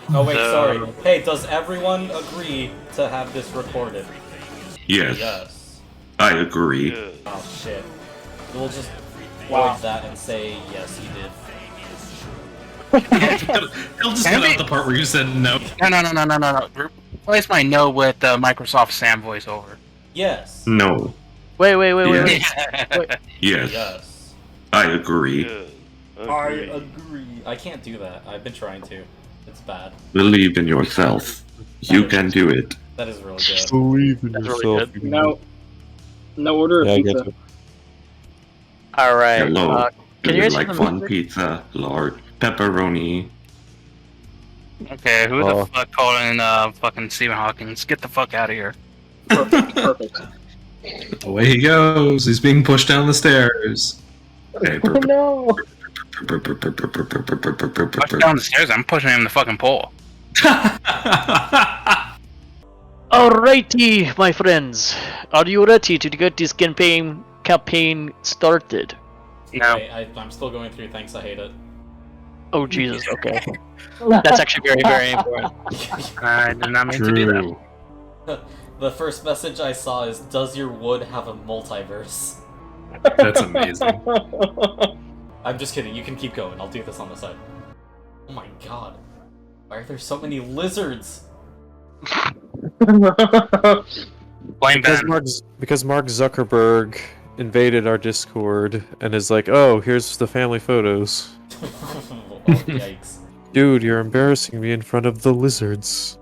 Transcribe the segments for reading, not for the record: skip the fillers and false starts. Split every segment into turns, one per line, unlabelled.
Oh wait, sorry. Hey, does everyone agree to have this recorded?
Yes.
Yes.
I agree.
Oh shit. We'll just void that and say yes, he did.
He'll just cut out the part where you said no.
No. Replace my no with Microsoft Sam voiceover.
Yes.
No.
Wait.
Yes. Yes.
Yes.
I agree.
I agree. I can't do that. I've been trying to. It's bad.
Believe in yourself. You can do it.
That is really good.
Believe in
That's
yourself.
really
No order of
Yeah, I
pizza.
get you.
All right.
Hello.
Can
Do
you
you
guys
like
hear the
fun
music?
pizza, Lord? Pepperoni.
Okay, who
Oh.
the fuck called in fucking Stephen Hawkins? Get the fuck out of here.
Perfect.
Away he goes. He's being pushed down the stairs.
Hey,
Oh no!
Push down the stairs, I'm pushing him in the fucking pole.
Alrighty, my friends. Are you ready to get this campaign started?
No.
Wait, I'm still going through thanks, I hate it.
Oh Jesus. Okay. That's actually very, very important.
I did not mean to do that.
True.
The first message I saw is, does your wood have a multiverse?
That's amazing.
I'm just kidding, you can keep going, I'll do this on the side. Oh my god. Why are there so many lizards?
Blame Ben.
Because Mark Zuckerberg invaded our Discord and is like, oh, here's the family photos.
Oh, yikes.
Dude, you're embarrassing me in front of the lizards.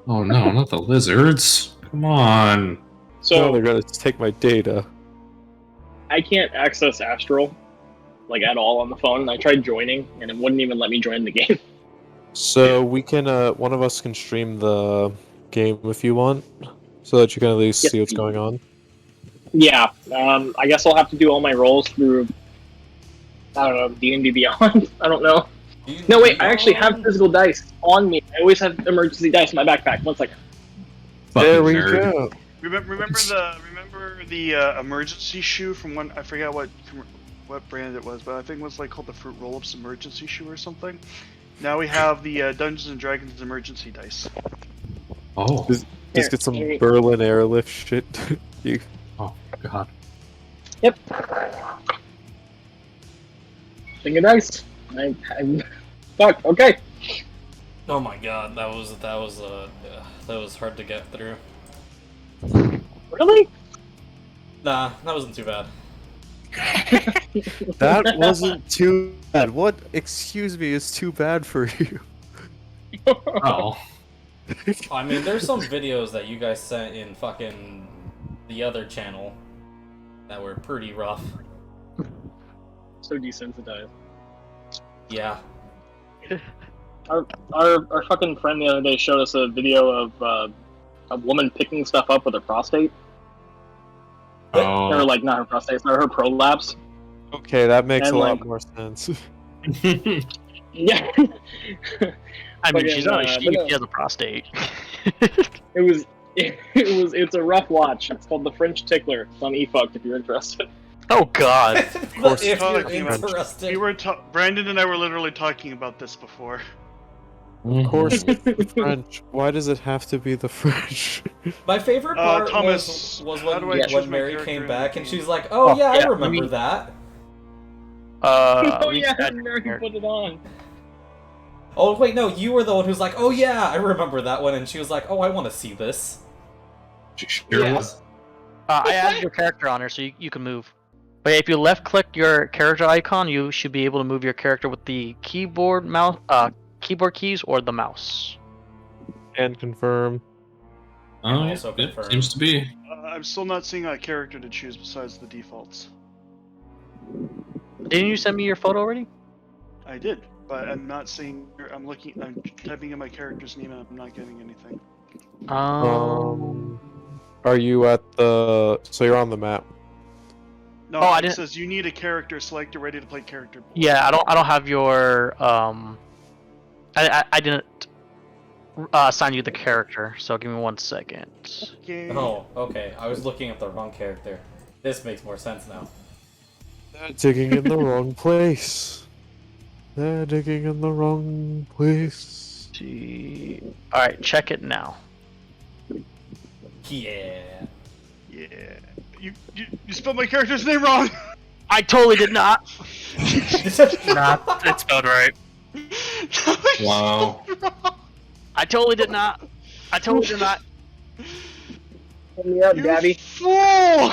Oh no, not the lizards. Come on.
No,
So
they're gonna take my data.
I can't access Astral, like at all on the phone. I tried joining, and it wouldn't even let me join the game.
So we can, one of us can stream the game if you want, so that you can at least
Yes,
see what's
please.
going on.
Yeah, I guess I'll have to do all my rolls through. I don't know, D&D Beyond. I don't know. No, wait, I actually have physical dice on me. I always have emergency dice in my backpack. 1 second.
There we
Fucking nerd.
go.
Remember the emergency shoe from one, I forgot what brand it was, but I think it was like called the Fruit Roll-Ups emergency shoe or something. Now we have the Dungeons and Dragons emergency dice.
Oh.
Just get some Berlin airlift shit. You
Oh god.
Yep. Finger dice. I'm fuck. Okay.
Oh my god, that was hard to get through.
Really?
Nah, that wasn't too bad.
That wasn't too bad. What, excuse me, is too bad for you?
Oh.
I mean, there's some videos that you guys sent in fucking the other channel that were pretty rough.
So desensitized.
Yeah.
Our fucking friend the other day showed us a video of a woman picking stuff up with her prostate. Or
Oh.
like not her prostate, sorry, her prolapse.
Okay, that makes
And,
a lot
like-
more sense.
Yeah.
I mean,
Fucking,
she's not. She
but no.
has a prostate.
It's a rough watch. It's called The French Tickler. It's on eFucked if you're interested.
Oh God.
course,
If you're
talking
about-
interested.
We were Brandon and I were literally talking about this before.
Of course, the French. Why does it have to be the French?
My favorite part
Thomas,
was
how do I choose
when
my
Mary
character
came
in
back
the
and
game?
she's like, "Oh yeah, I
yeah,
remember
I mean-
that."
Oh
we
yeah,
got
Mary
your-
put it on.
Oh wait, no, you were the one who's like, "Oh yeah, I remember that one," and she was like, "Oh, I want to see this."
Sure
Yes.
I added your character on her so you can move. But if you left click your character icon, you should be able to move your character with the keyboard keys or the mouse.
And confirm.
Oh, yeah,
Also
it
confirmed.
seems to be.
I'm still not seeing a character to choose besides the defaults.
Didn't you send me your photo already?
I did, but I'm not seeing. I'm typing in my character's name and I'm not getting anything.
Are you at the? So you're on the map.
No,
Oh, I
it
didn't-
says you need a character selected ready to play character.
Yeah, I don't have your I didn't assign you the character, so give me 1 second.
Okay.
Oh, okay. I was looking at the wrong character. This makes more sense now.
Digging in the wrong place. They're digging in the wrong place.
See. All right, check it now.
Yeah.
Yeah. You spelled my character's name wrong.
I totally did not.
Nah, it's spelled right.
Wow.
I totally did not. I totally did not.
Pull me up,
You
Gabby.
fool!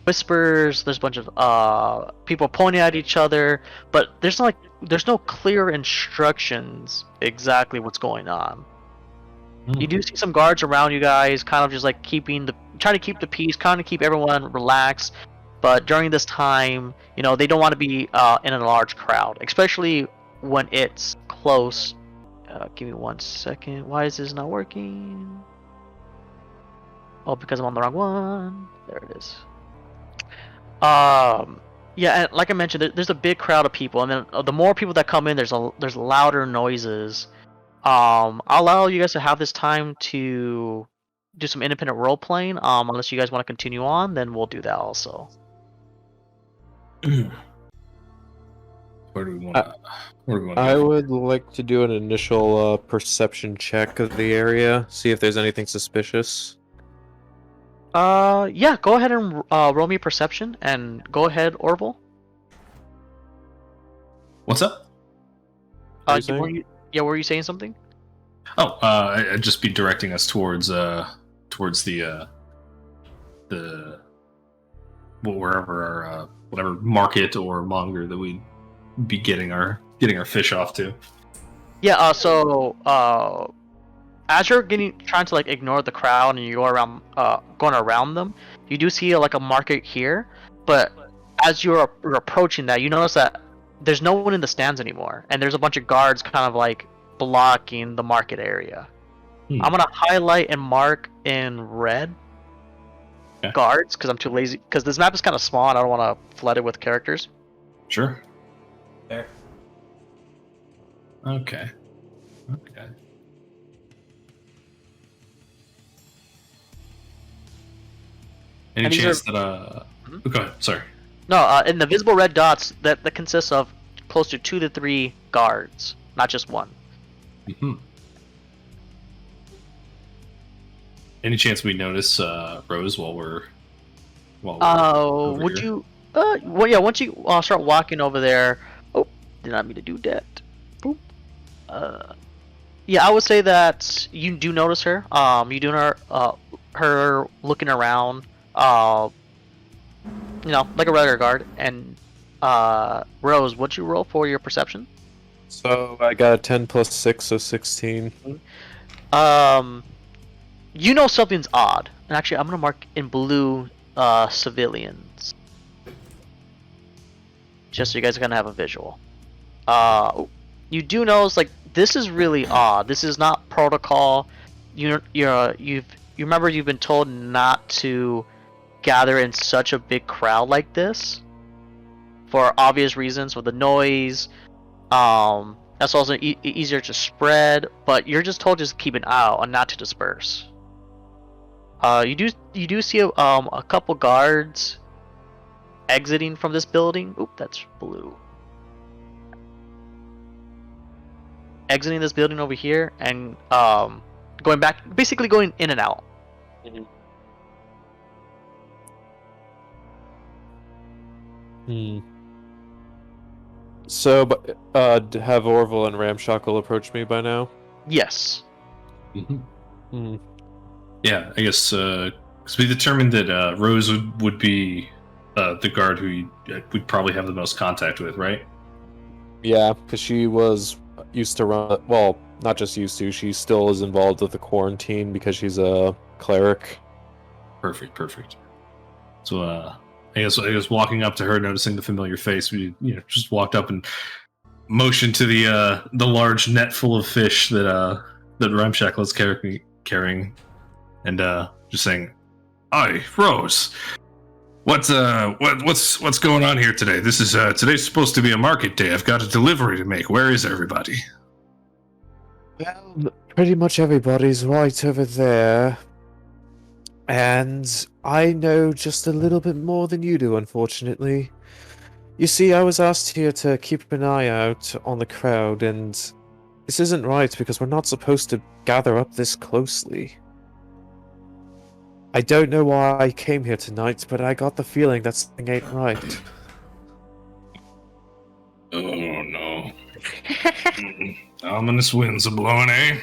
Whispers. There's a bunch of people pointing at each other, but there's no clear instructions exactly what's going on. You do see some guards around you guys, kind of just like trying to keep the peace, kind of keep everyone relaxed. But during this time, they don't want to be in a large crowd, especially when it's close. Give me 1 second. Why is this not working? Oh, because I'm on the wrong one. There it is. Yeah, and like I mentioned, there's a big crowd of people, and then the more people that come in, there's louder noises. I'll allow you guys to have this time to do some independent role playing. Unless you guys want to continue on, then we'll do that also.
Where do we want to
I
go?
would like to do an initial perception check of the area, see if there's anything suspicious.
Yeah, go ahead and roll me perception, and go ahead, Orville.
What's up?
What are you saying?
Were you saying something?
Oh, I'd just be directing us towards the wherever our whatever market or monger that we'd be getting our fish off to.
Yeah. So as you're trying to like ignore the crowd and you go around going around them, you do see like a market here. But as you're approaching that, you notice that there's no one in the stands anymore, and there's a bunch of guards kind of like blocking the market area. I'm gonna highlight and mark in red guards because I'm too lazy. Because this map is kind of small and I don't want to flood it with characters.
Sure.
There.
Okay. Any
And these
chance
are-
that Go ahead. Sorry.
No, in the visible red dots, that consists of close to 2 to 3 guards, not just one.
Mm-hmm. Any chance we notice Rose while we're over
Would
here?
you? Well, yeah. Once you start walking over there. Oh, did not mean to do that. Boop. Yeah, I would say that you do notice her. You do her looking around. Like a regular guard. And Rose, what'd you roll for your perception?
So I got a 10 plus 6, so 16.
You know something's odd. And actually, I'm gonna mark in blue civilians. Just so you guys are gonna have a visual. You do notice like this is really odd. This is not protocol. You remember you've been told not to gather in such a big crowd like this for obvious reasons with the noise. That's also easier to spread, but you're just told just keep an eye out and not to disperse. You do see a couple guards exiting from this building. Oop, that's blue. Exiting this building over here and going back, basically going in and out.
So, have Orville and Ramshackle approached me by now?
Yes.
Mm-hmm. Yeah, I guess because we determined that Rose would be the guard who we'd probably have the most contact with, right?
Yeah, because she was used to run. Well, not just used to. She still is involved with the quarantine because she's a cleric.
Perfect. So, I guess walking up to her, noticing the familiar face, we just walked up and motioned to the large net full of fish that Ramshackle is carrying, and just saying, "Hi, Rose. What's going on here today? This is today's supposed to be a market day. I've got a delivery to make. Where is everybody?"
Well, pretty much everybody's right over there. And I know just a little bit more than you do, unfortunately. You see, I was asked here to keep an eye out on the crowd, and this isn't right because we're not supposed to gather up this closely. I don't know why I came here tonight, but I got the feeling that something ain't right.
Oh no. Ominous winds are blowing, eh?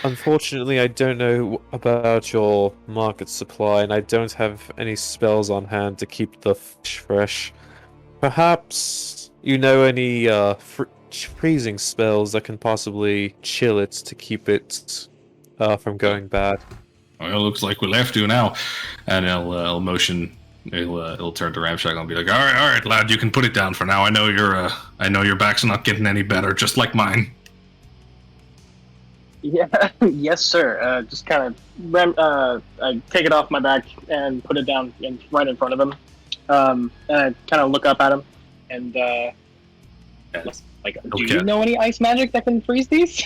Unfortunately, I don't know about your market supply, and I don't have any spells on hand to keep the fish fresh. Perhaps you know any freezing spells that can possibly chill it to keep it from going bad.
Well, looks like we'll have to now. And he'll motion. He'll turn to Ramshackle and be like, all right, lad, you can put it down for now. I know your back's not getting any better, just like mine.
Yeah, yes, sir. Just kind of, I take it off my back and put it down right in front of him. And I kind of look up at him and, like, do you know any ice magic that can freeze these?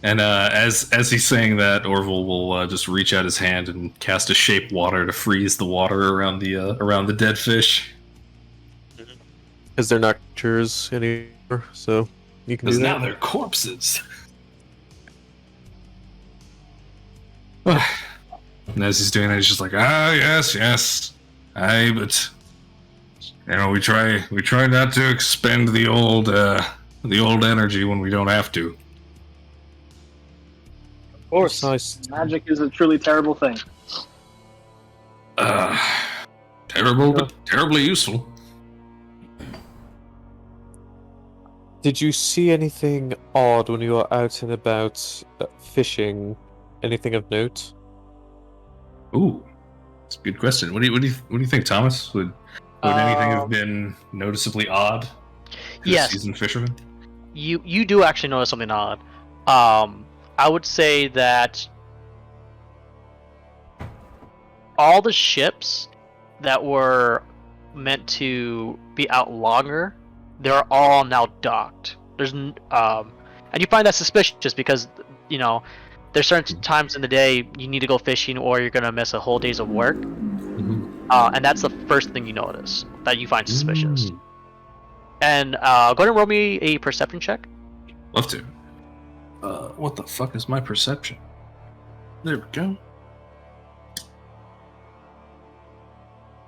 And as he's saying that, Orville will just reach out his hand and cast a shape water to freeze the water around the dead fish.
Because they're not creatures anymore, so you can do
Because
that.
now they're corpses. And as he's doing that, he's just like, yes. Aye, but we try not to expend the old energy when we don't have to.
Of course.
Nice.
Magic is a truly terrible thing.
Terrible, but terribly useful.
Did you see anything odd when you were out and about fishing? Anything of note?
Ooh, that's a good question. What do you think, Thomas? Would anything have been noticeably odd to
Yes.
a seasoned fisherman?
You do actually notice something odd. I would say that all the ships that were meant to be out longer, they're all now docked. There's and you find that suspicious because there's certain times in the day you need to go fishing or you're gonna miss a whole day's of work. And that's the first thing you notice that you find suspicious. And go ahead and roll me a perception check.
Love to. What the fuck is my perception? There we go.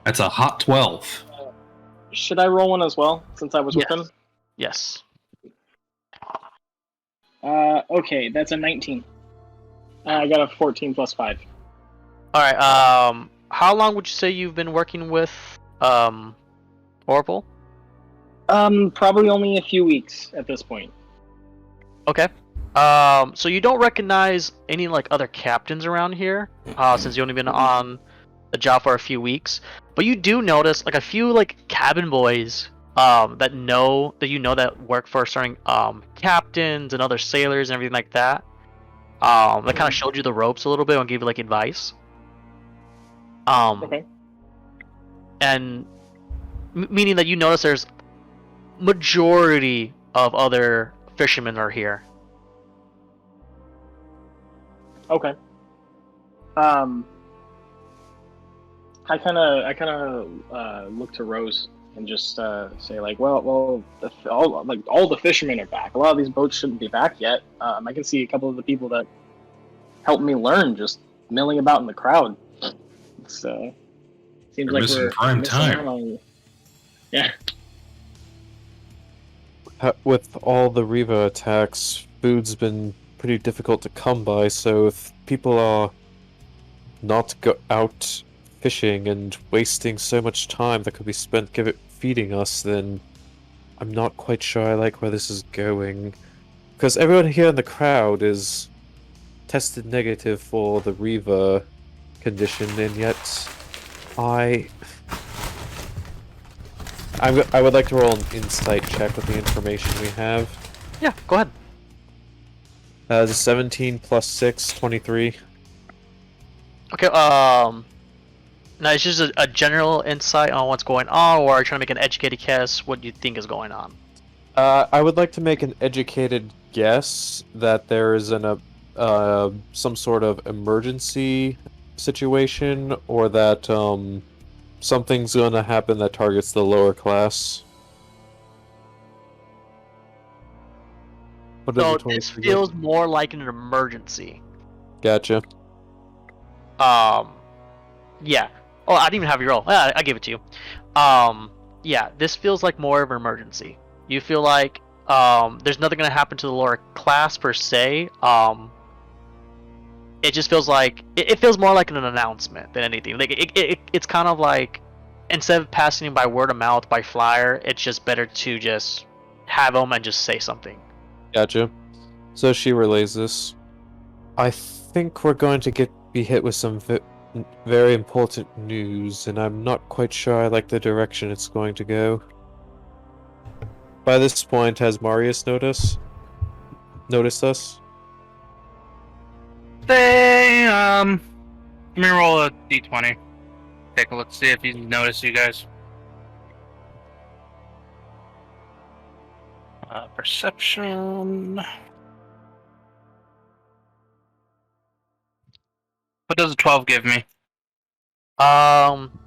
That's a hot 12.
Should I roll one as well, since I was with
Yes.
him?
Yes.
Okay, that's a 19. I got a 14 plus 5.
All right. How long would you say you've been working with Orville?
Probably only a few weeks at this point.
Okay. So you don't recognize any other captains around here, since you've only been on the job for a few weeks. But you do notice a few cabin boys that work for certain captains and other sailors and everything like that. That kind of showed you the ropes a little bit and gave you advice.
Okay.
And meaning that you notice there's majority of other fishermen are here.
Okay. I kind of look to Rose and just say all the fishermen are back. A lot of these boats shouldn't be back yet. I can see a couple of the people that helped me learn just milling about in the crowd. It's seems
You're
like
missing
we're
prime
missing
time.
out on- Yeah.
With all the Reaver attacks, food's been pretty difficult to come by, so if people are not out fishing and wasting so much time that could be spent feeding us, then I'm not quite sure I like where this is going. Because everyone here in the crowd is tested negative for the Reaver condition, and yet I would like to roll an insight check with the information we have.
Yeah, go ahead.
The 17 plus 6, 23.
Okay, now it's just a general insight on what's going on, or are you trying to make an educated guess what you think is going on?
I would like to make an educated guess that there is some sort of emergency situation, or that something's gonna happen that targets the lower class. What does
So
the
this
23
feels more like an emergency.
Gotcha.
Yeah. Oh, I didn't even have your roll. I gave it to you. Yeah, this feels like more of an emergency. You feel like there's nothing gonna happen to the lower class per se. It just feels like it feels more like an announcement than anything. Like it's kind of like instead of passing by word of mouth by flyer, it's just better to just have them and just say something.
Gotcha. So she relays this. I think we're going to be hit with some very important news, and I'm not quite sure I like the direction it's going to go. By this point, has Marius noticed us?
Let me roll a d20. Take a look, see if he's noticed you guys. Perception. What does a 12 give me?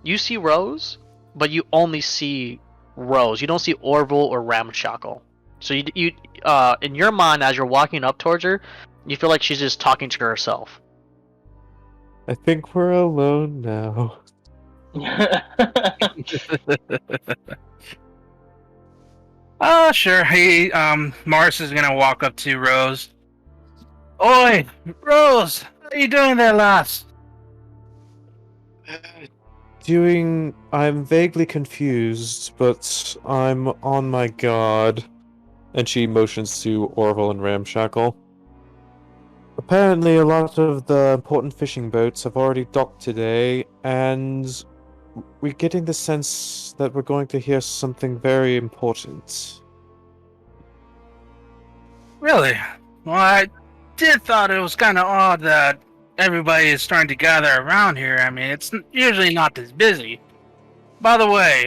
You see Rose, but you only see Rose. You don't see Orville or Ramshackle. So you in your mind as you're walking up towards her, you feel like she's just talking to herself.
I think we're alone now.
Sure. He, Mars is gonna walk up to Rose. Oi, Rose, how you doing there, lass?
I'm vaguely confused, but I'm on my guard. And she motions to Orville and Ramshackle. Apparently, a lot of the important fishing boats have already docked today, and we're getting the sense that we're going to hear something very important.
Really? Well, I did thought it was kind of odd that everybody is starting to gather around here. I mean, it's usually not this busy. By the way,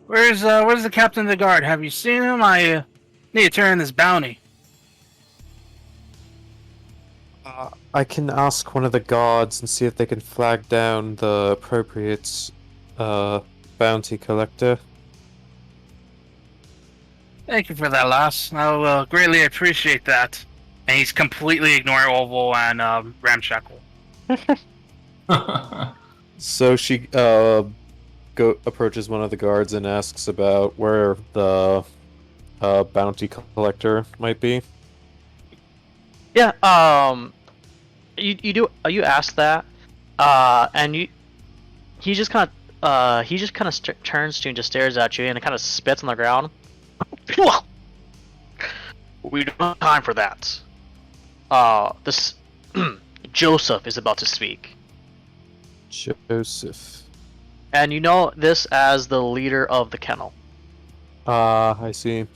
where's the captain of the guard? Have you seen him? I need to turn in this bounty.
I can ask one of the guards and see if they can flag down the appropriate bounty collector.
Thank you for that, lass. I will greatly appreciate that. And he's completely ignoring Oval and Ramshackle.
So she approaches one of the guards and asks about where the bounty collector might be.
Yeah. You ask that, and he just kind of turns to you and just stares at you and kind of spits on the ground. We don't have time for that. This Joseph is about to speak.
Joseph.
And you know this as the leader of the kennel.
I see.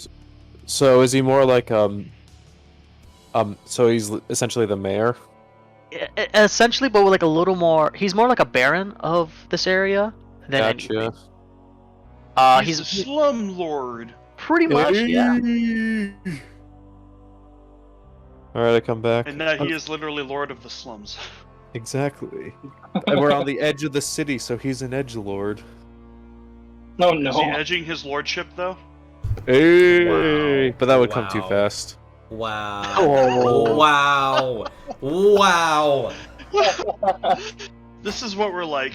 So is he more like so he's essentially the mayor?
Essentially, but with like a little more. He's more like a baron of this area than
Gotcha.
anything.
He's a slumlord.
Pretty much, yeah.
Alright, I come back.
And now he is literally lord of the slums.
Exactly. And we're on the edge of the city, so he's an edgelord.
No, no.
Is he edging his lordship, though?
Hey!
Wow.
But that would come too
Wow.
fast.
Wow.
Oh.
Wow. Wow.
This is what we're like.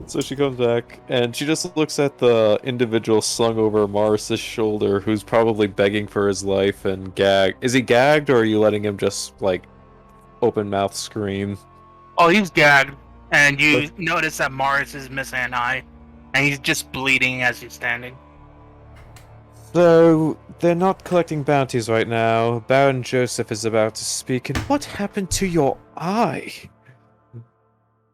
So she comes back, and she just looks at the individual slung over Maris's shoulder, who's probably begging for his life and gagged. Is he gagged, or are you letting him just, like, open mouth scream?
Oh, he's gagged. And you notice that Mars is missing an eye. And he's just bleeding as he's standing.
So, they're not collecting bounties right now. Baron Joseph is about to speak, and what happened to your eye?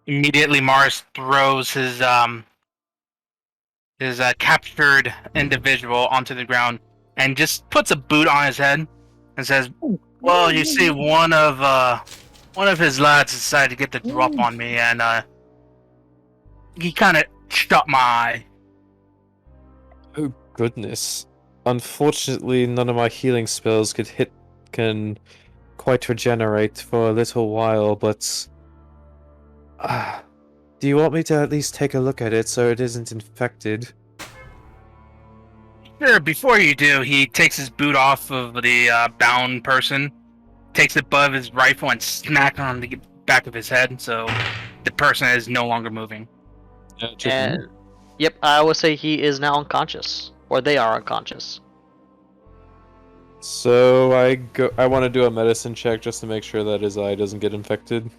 Immediately, Mars throws his captured individual onto the ground and just puts a boot on his head and says, "Well, you see, one of his lads decided to get the drop on me, and he kind of shot my eye."
Oh, goodness. Unfortunately, none of my healing spells can quite regenerate for a little while, but Do you want me to at least take a look at it so it isn't infected?
Sure, before you do, he takes his boot off of the bound person, takes the butt of his rifle and smacks on the back of his head, so the person is no longer moving.
And yep, I would say he is now unconscious, or they are unconscious.
So I want to do a medicine check just to make sure that his eye doesn't get infected.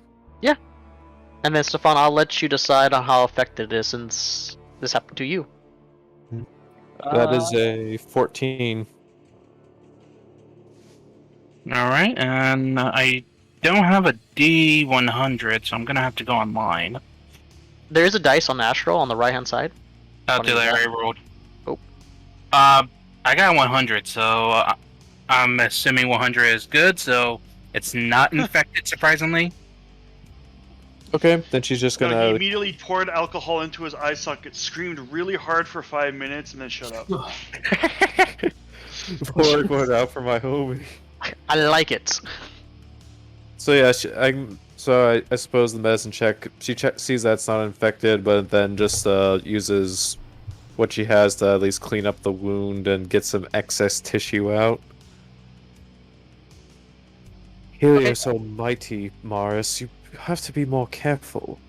And then Stefan, I'll let you decide on how affected it is since this happened to you.
That is a 14.
Alright, and I don't have a D100, so I'm gonna have to go online.
There is a dice on Astral on the right hand side.
Out to there, I rolled.
Oh.
I got 100, so I'm assuming 100 is good, so it's not infected, surprisingly.
Okay, then she's just
No, he
gonna.
immediately poured alcohol into his eye socket, screamed really hard for 5 minutes, and then shut up.
pour it out for my homie.
I like it.
So yeah, I suppose the medicine check. She sees that's not infected, but then just uses what she has to at least clean up the wound and get some excess tissue out. Helios almighty, Morris, you have to be more careful.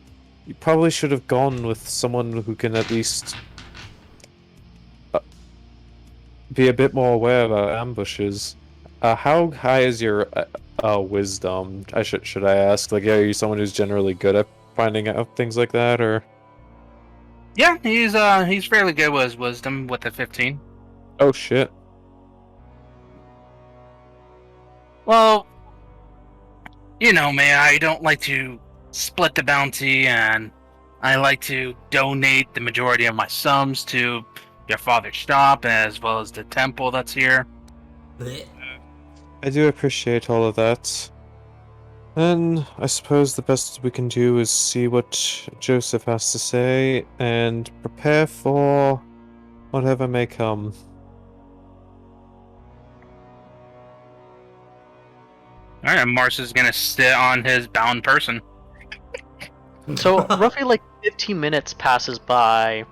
You probably should have gone with someone who can at least be a bit more aware of our ambushes. How high is your wisdom? Should I ask? Like, are you someone who's generally good at finding out things like that, or?
Yeah, he's fairly good with his wisdom with the 15.
Oh shit.
Well, you know me, I don't like to split the bounty, and I like to donate the majority of my sums to your father's shop as well as the temple that's here.
I do appreciate all of that. And I suppose the best we can do is see what Joseph has to say and prepare for whatever may come.
Alright, Mars is gonna sit on his bound person.
So roughly like 15 minutes passes by,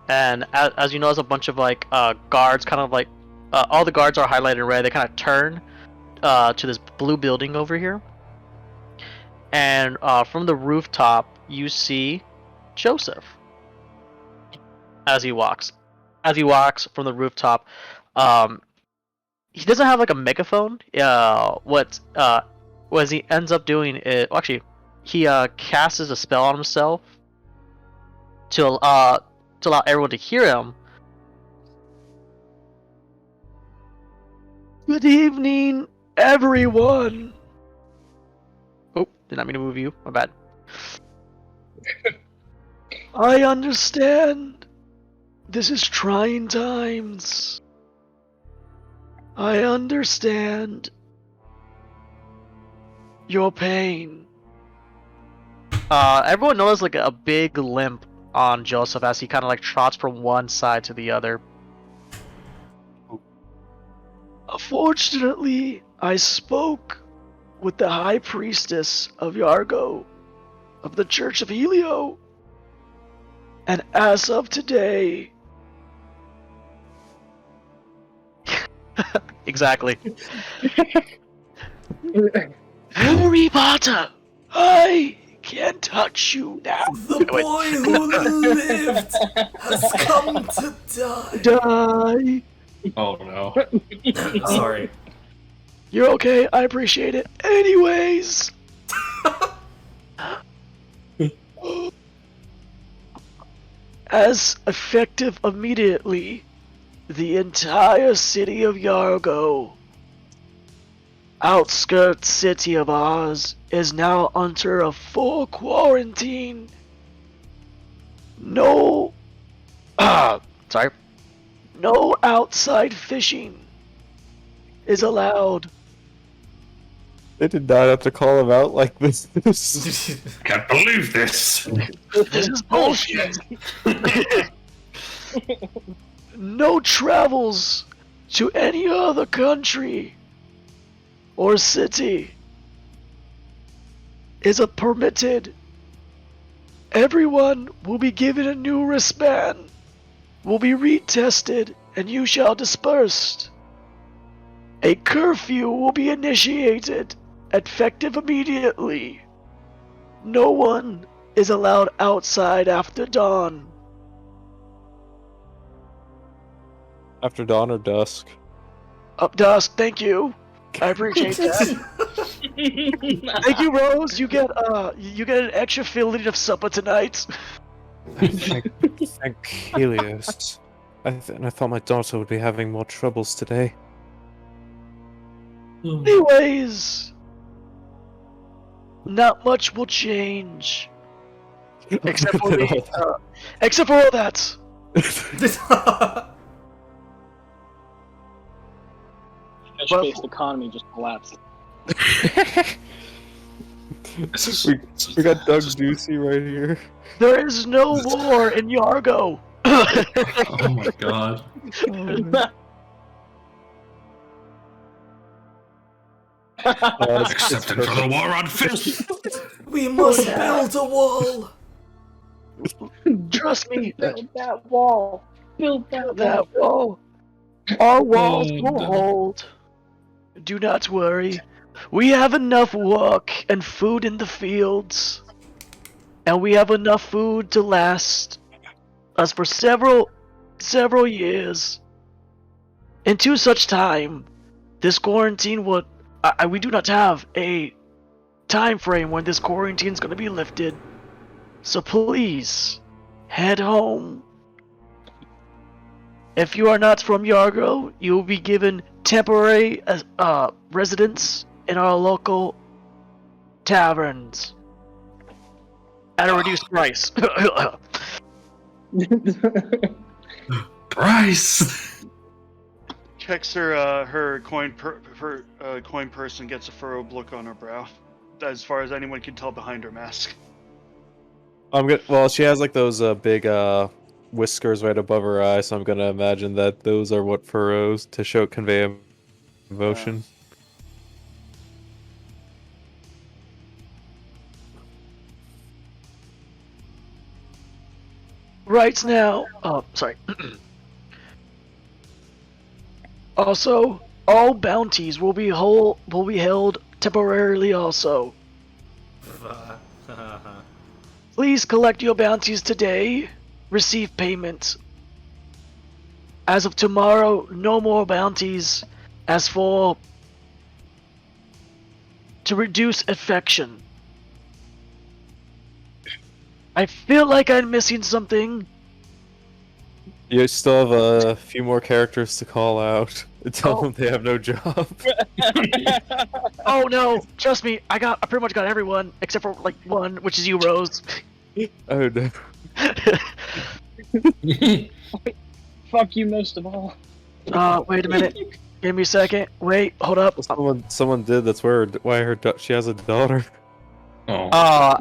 and as you notice, a bunch of like guards, kind of like all the guards are highlighted in red. They kind of turn to this blue building over here, and from the rooftop you see Joseph as he walks. As he walks from the rooftop, he doesn't have like a megaphone. What he ends up doing is actually he casts a spell on himself to allow everyone to hear him. Good evening, everyone. Oh, did not mean to move you. My bad. I understand. This is trying times. I understand your pain. Everyone notices like a big limp on Joseph as he kind of like trots from one side to the other. Unfortunately, I spoke with the High Priestess of Yargo, of the Church of Helios, and as of today... Exactly. Harry Potter, I can't touch you now.
The boy who lived has come to die.
Oh no.
Sorry.
You're okay, I appreciate it. Anyways. As effective immediately, the entire city of Yargo, outskirts city of ours, is now under a full quarantine. No outside fishing is allowed.
They did not have to call him out like this.
Can't believe this.
This is bullshit. No travels to any other country or city is permitted.
Everyone will be given a new wristband, will be retested, and you shall disperse. A curfew will be initiated, effective immediately. No one is allowed outside after dawn.
After dawn or dusk?
Up dusk, thank you. I appreciate that. Thank you, Rose. You get an extra filling of supper tonight.
Thank Helios. I thought my daughter would be having more troubles today.
Anyways, not much will change, except for all that.
Fish-based economy just collapsed.
we got Doug Ducey right here.
There is no war in Yargo.
Oh my god. Accepted for the war on fish.
We must build a wall.
Trust me.
Build that wall. Build
That wall. Our walls will hold. Do not worry. We have enough work and food in the fields. And we have enough food to last us for several years. Into such time, this quarantine would... we do not have a time frame when this quarantine is going to be lifted. So please, head home. If you are not from Yargo, you will be given temporary residence in our local taverns at a reduced price.
Price.
Checks her coin coin purse and gets a furrowed look on her brow, as far as anyone can tell behind her mask.
I'm good. Well, she has like those big whiskers right above her eyes, so I'm gonna imagine that those are what furrows to convey emotion.
Right now, sorry. Also, all bounties will be held temporarily also. Please collect your bounties today. Receive payment. As of tomorrow, no more bounties. As for... to reduce infection. I feel like I'm missing something.
You still have a few more characters to call out and tell them they have no job.
Oh no, trust me, I pretty much got everyone except for like one, which is you, Rose.
Oh no.
Fuck you most of all.
Wait a minute. Give me a second. Wait, hold up.
Someone did. That's why she has a daughter.
Oh.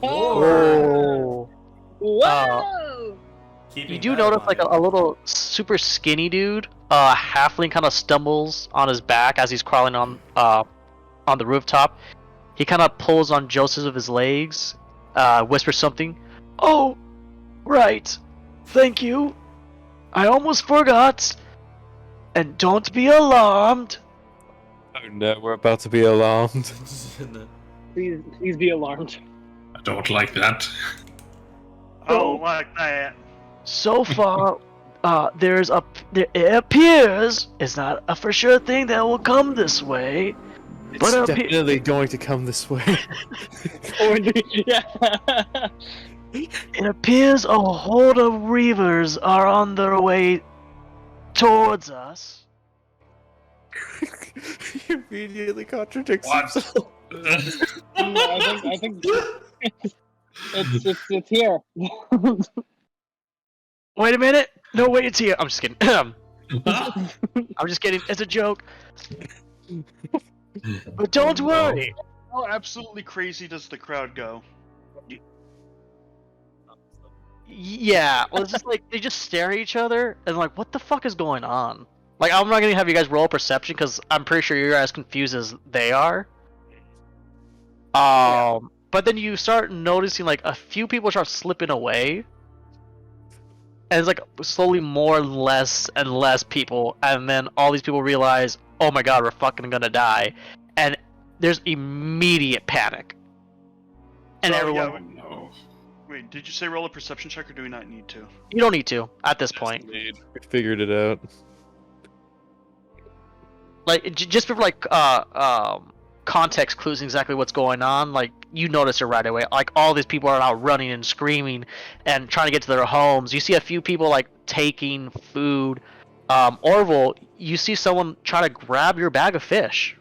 Whoa! Whoa!
You do notice like a little super skinny dude, halfling, kind of stumbles on his back as he's crawling on the rooftop. He kind of pulls on Joseph of his legs, whispers something.
Oh, right. Thank you. I almost forgot. And don't be alarmed.
Oh no, we're about to be alarmed.
Please be alarmed.
I don't like that.
I don't like that.
So far, it appears it's not a for sure thing that will come this way.
It's definitely going to come this way.
Yeah.
It appears a horde of reavers are on their way towards us.
He immediately contradicts
What?
himself.
I think it's here.
Wait a minute. No, wait, it's here. I'm just kidding. I'm just kidding. It's a joke. But don't worry.
How absolutely crazy does the crowd go?
Yeah, well, it's just like they just stare at each other and like, what the fuck is going on? Like, I'm not gonna have you guys roll perception because I'm pretty sure you're as confused as they are. But but then you start noticing like a few people start slipping away, and it's like slowly more and less people, and then all these people realize, oh my god, we're fucking gonna die, and there's immediate panic, and
So,
everyone.
yeah, wait, did you say roll a perception check, or do we not need to?
You don't need to at this point.
We figured it out.
Like just for like context clues exactly what's going on. Like you notice it right away. Like all these people are out running and screaming and trying to get to their homes. You see a few people like taking food. Orville, you see someone try to grab your bag of fish.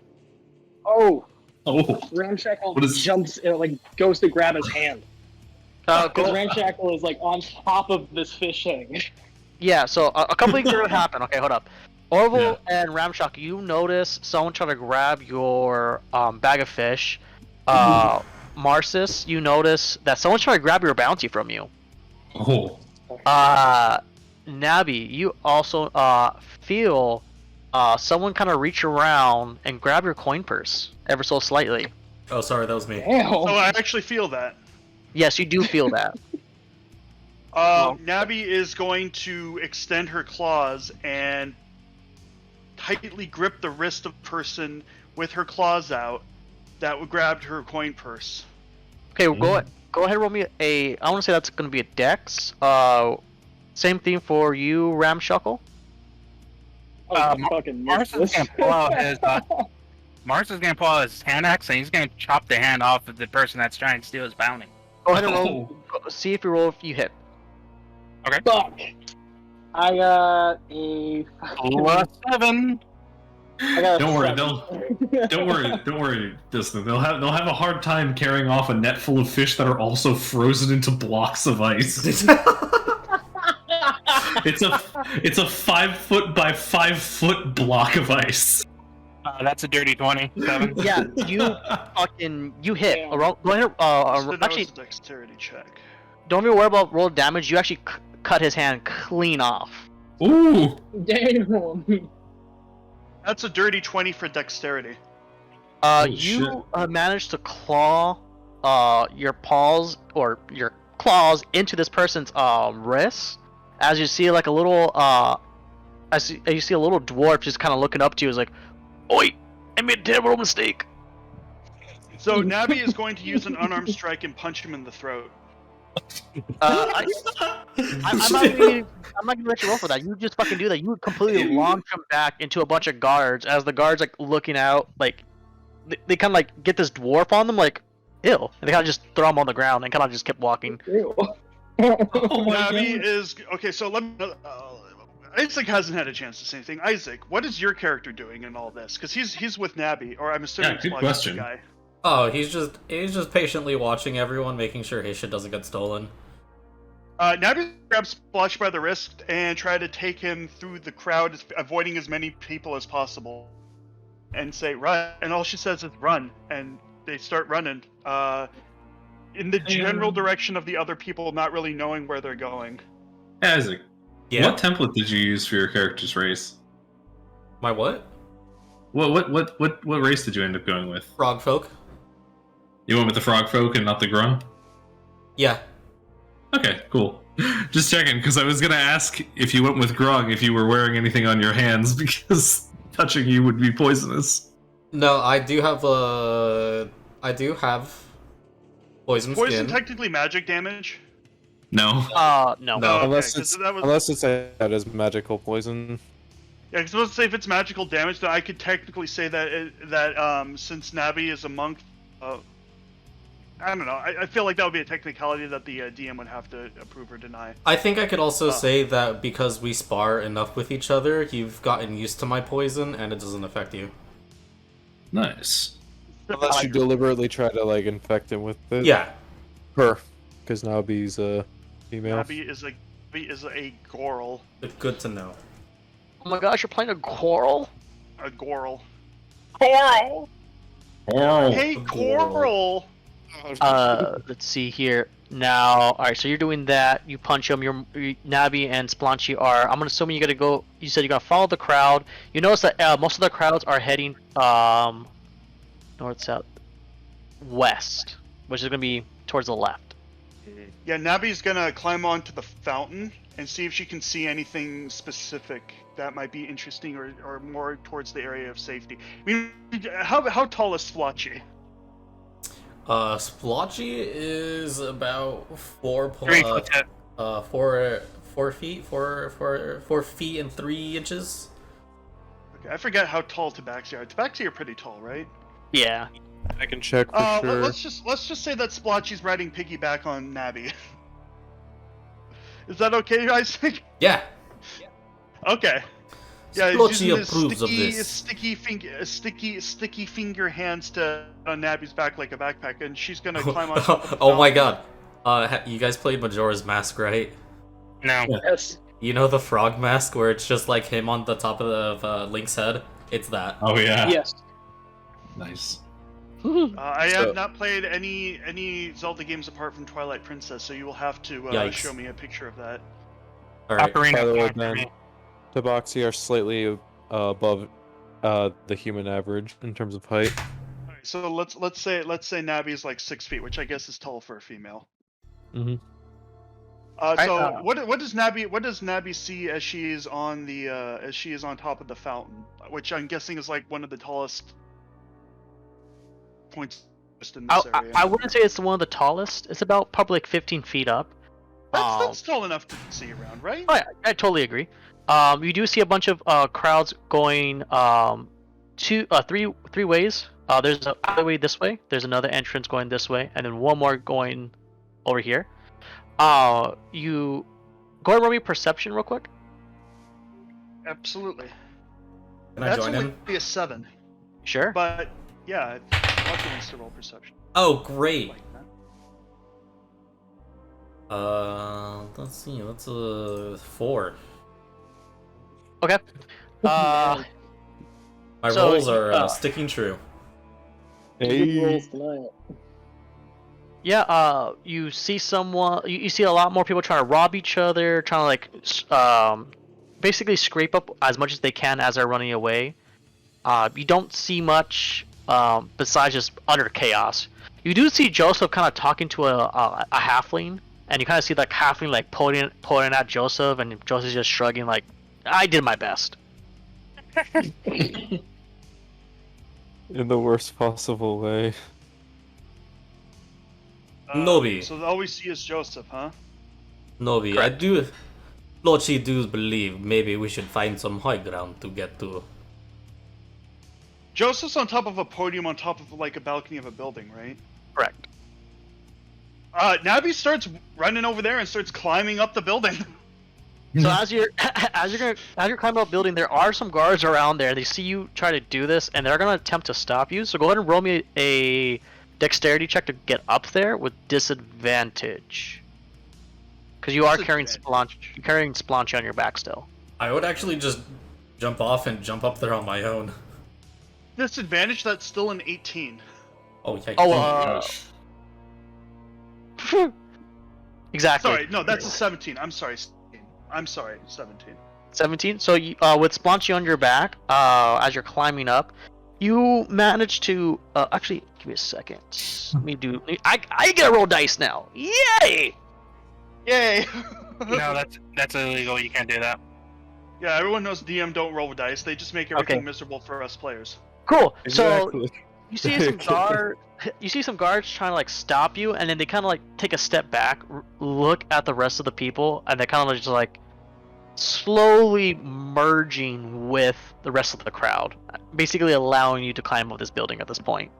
Oh,
Oh,
Ramshackle
What is-
jumps, goes to grab his hand. Because
Cool.
Ramshackle is like on top of this fish thing.
Yeah, so a couple things are gonna happen. Okay, hold up. Orville and Ramshock, you notice someone trying to grab your bag of fish. Marcis, you notice that someone's trying to grab your bounty from you.
oh,
Nabi, you also feel someone kind of reach around and grab your coin purse ever so slightly.
Oh, sorry, that was me.
Damn.
Oh, I actually feel that.
Yes, you do feel that.
Nabi is going to extend her claws and tightly grip the wrist of the person with her claws out that grabbed her coin purse.
Okay, go ahead and roll me a. I want to say that's going to be a dex. Same thing for you, Ramshuckle.
Oh, you fucking
Mars is
missed
gonna
this.
pull out his Mars is gonna pull out his hand axe and he's gonna chop the hand off of the person that's trying to steal his bounty.
Go ahead and roll. See if you hit.
Fuck. I got a.
+7.
I got a
Don't worry,
7.
don't worry, Disney. They'll have a hard time carrying off a net full of fish that are also frozen into blocks of ice. It's a 5 foot by 5 foot block of ice.
That's a dirty 20. 7.
Yeah, you hit.
Damn.
Go ahead.
So that
Actually,
was a dexterity check.
don't be worried about roll damage. You actually cut his hand clean off.
Ooh,
Damn.
That's a dirty 20 for dexterity.
You managed to claw your paws or your claws into this person's wrist. As you see, like a little you see a little dwarf just kind of looking up to you, is like, "Oi, I made a terrible mistake."
So Nabi is going to use an unarmed strike and punch him in the throat.
I'm not gonna let you roll for that. You just fucking do that. You would completely launch him back into a bunch of guards. As the guards like looking out, like they kind of like get this dwarf on them, like, ew, and they kind of just throw him on the ground and kind of just keep walking.
Ew.
Nabi is okay. So let me. Isaac hasn't had a chance to say anything. Isaac, what is your character doing in all this? Because he's with Nabi, or I'm assuming
Yeah, good
Spoltchy's
question.
the guy.
Oh, he's just patiently watching everyone, making sure his shit doesn't get stolen.
Nabi grabs Spoltchy by the wrist and try to take him through the crowd, avoiding as many people as possible, and say run. And all she says is run, and they start running in the general direction of the other people, not really knowing where they're going.
Isaac,
Yeah.
what template did you use for your character's race?
My what?
What race did you end up going with?
FrogFolk?
You went with the FrogFolk and not the Grung?
Yeah.
Okay, cool. Just checking, because I was gonna ask if you went with Grung if you were wearing anything on your hands, because touching you would be poisonous.
No, I do have poison
Poison
skin.
technically magic damage.
No.
No.
No.
Okay,
Unless
'cause
it's
that was-
unless it's out as magical poison.
Yeah, because I was gonna say if it's magical damage, then I could technically say that since Nabi is a monk, I don't know. I feel like that would be a technicality that the DM would have to approve or deny.
I think I could also say that because we spar enough with each other, you've gotten used to my poison and it doesn't affect you.
Nice.
Unless you deliberately try to like infect him with it.
Yeah.
Her, because Nabi's a female.
Nabi is a Gorl.
Good to know.
Oh my gosh, you're playing a Coral?
A Gorl.
Coral!
Hey,
Gorl.
Gorl!
Let's see here. Now, alright, so you're doing that. You punch him. Nabi and Spoltchy are. I'm assuming you gotta go. You said you're gonna follow the crowd. You notice that most of the crowds are heading north, south, west. which is gonna be towards the left.
Yeah, Nabi's gonna climb onto the fountain and see if she can see anything specific that might be interesting or more towards the area of safety. I mean, how tall is Spoltchy?
Spoltchy is about 4 feet and 3 inches.
Okay, I forget how tall Tabaxi are. Tabaxi are pretty tall, right?
Yeah.
I can check for sure.
Let's just say that Spoltchy's riding piggyback on Nabi. Is that okay, guys?
Yeah.
Okay. Yeah,
Spoltchy
he's using
approves of this.
sticky finger hands on Nabi's back like a backpack, and she's gonna climb on top of the
Oh my
fountain.
god. You guys played Majora's Mask, right?
No.
Yes.
You know the frog mask where it's just like him on the top of Link's head? It's that.
Oh yeah.
Yes.
Nice.
I have not played any Zelda games apart from Twilight Princess, so you will have to
Yikes.
show me a picture of that.
Alright.
By the way,
Ocarina for
man,
me.
Tabaxi are slightly above the human average in terms of height.
Alright, so let's say Nabi is like 6 feet, which I guess is tall for a female.
Mhm.
What does Nabi see as she is on top of the fountain, which I'm guessing is like one of the tallest points in this area.
I wouldn't say it's one of the tallest. It's about probably like 15 feet up.
That's tall enough to see around, right?
I totally agree. You do see a bunch of crowds going three ways. There's an alleyway this way. There's another entrance going this way, and then one more going over here. You go ahead and roll me perception real quick.
Absolutely.
Can I
That's
join
only
him?
a 7,
Sure.
but yeah, Lucky wants to roll perception.
Oh, great.
Like that.
Let's see. That's a 4.
Okay.
My
So,
rolls are sticking true.
Good rolls tonight.
Yeah, you see someone. You see a lot more people trying to rob each other, trying to like, basically scrape up as much as they can as they're running away. You don't see much besides just utter chaos. You do see Joseph kind of talking to a halfling, and you kind of see that halfling like pointing at Joseph, and Joseph's just shrugging like, "I did my best."
In the worst possible way.
Nobi.
So all we see is Joseph, huh?
Nobi, I do. Lochi do believe maybe we should find some high ground to get to.
Joseph's on top of a podium on top of like a balcony of a building, right?
Correct.
Nabi starts running over there and starts climbing up the building.
So as you're climbing up building, there are some guards around there. They see you try to do this, and they're gonna attempt to stop you. So go ahead and roll me a dexterity check to get up there with disadvantage, because you are carrying Spoltchy on your back still.
I would actually just jump off and jump up there on my own.
Disadvantage, that's still an 18.
Oh, yeah.
Oh, exactly.
Sorry, no, that's a 17. I'm sorry, 17.
17. So you, with Spoltchy on your back, as you're climbing up, you manage to actually give me a second. Let me do. I get to roll dice now. Yay!
Yay!
No, that's illegal. You can't do that.
Yeah, everyone knows DM don't roll dice. They just make everything
Okay.
miserable for us players.
Cool.
Exactly.
So you see some guard. You see some guards trying to like stop you, and then they kind of like take a step back, look at the rest of the people, and they kind of just like slowly merging with the rest of the crowd, basically allowing you to climb up this building at this point.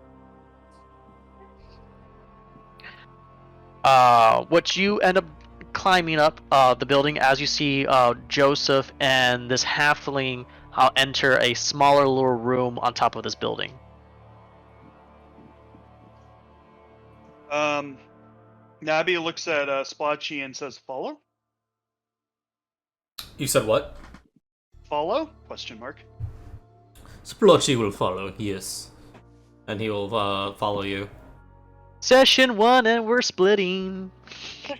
What you end up climbing up the building as you see Joseph and this halfling enter a smaller little room on top of this building.
Nabi looks at Spoltchy and says, "Follow?
You said what?
Follow?" Question mark.
Spoltchy will follow, yes. And he will follow you.
Session 1 and we're splitting.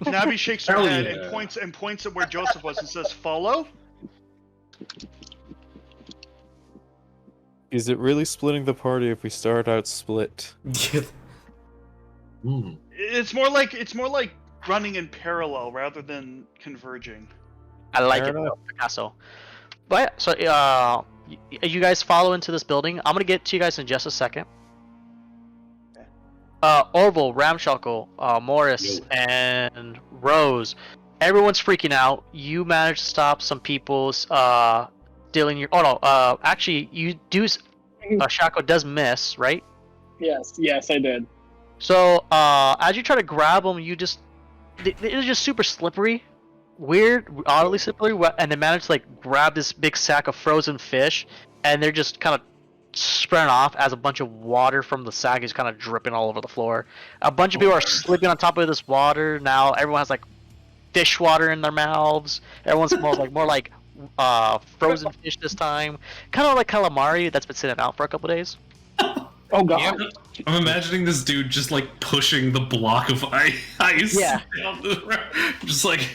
Nabi shakes her
Hell
head
yeah.
and points at where Joseph was and says, "Follow?"
Is it really splitting the party if we start out split?
It's more like running in parallel rather than converging.
I like
Fair
it,
enough.
though, Picasso. But yeah, so you guys follow into this building. I'm gonna get to you guys in just a second. Orville, Ramshackle, Morris, and Rose. Everyone's freaking out. You manage to stop some people stealing your. Oh no. Actually, you do. Shaco does miss, right?
Yes, I did.
So, as you try to grab them, they're just super slippery, weird, oddly slippery, and they manage to like grab this big sack of frozen fish, and they're just kind of spreading off as a bunch of water from the sack is kind of dripping all over the floor. A bunch of people are sleeping on top of this water now. Everyone has like fish water in their mouths. Everyone smells like more like frozen fish this time, kind of like calamari that's been sitting out for a couple days.
Oh god.
I'm imagining this dude just like pushing the block of ice.
Yeah.
Down the just like,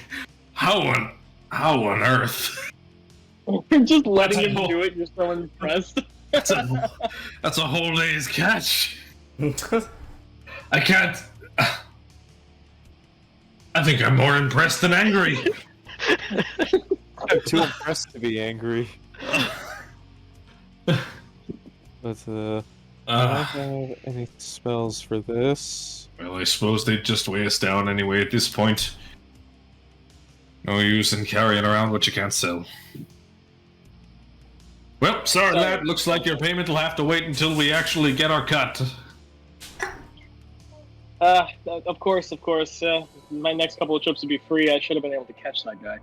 how on earth?
Just letting
That's
him
a-
do it, you're so impressed.
That's a whole day's catch. I can't. I think I'm more impressed than angry.
I'm too impressed to be angry. But do I have any spells for this?
Well, I suppose they'd just weigh us down anyway at this point. No use in carrying around what you can't sell. Well, sorry, lad. Looks like your payment will have to wait until we actually get our cut.
Of course. My next couple of trips would be free. I should have been able to catch that guy.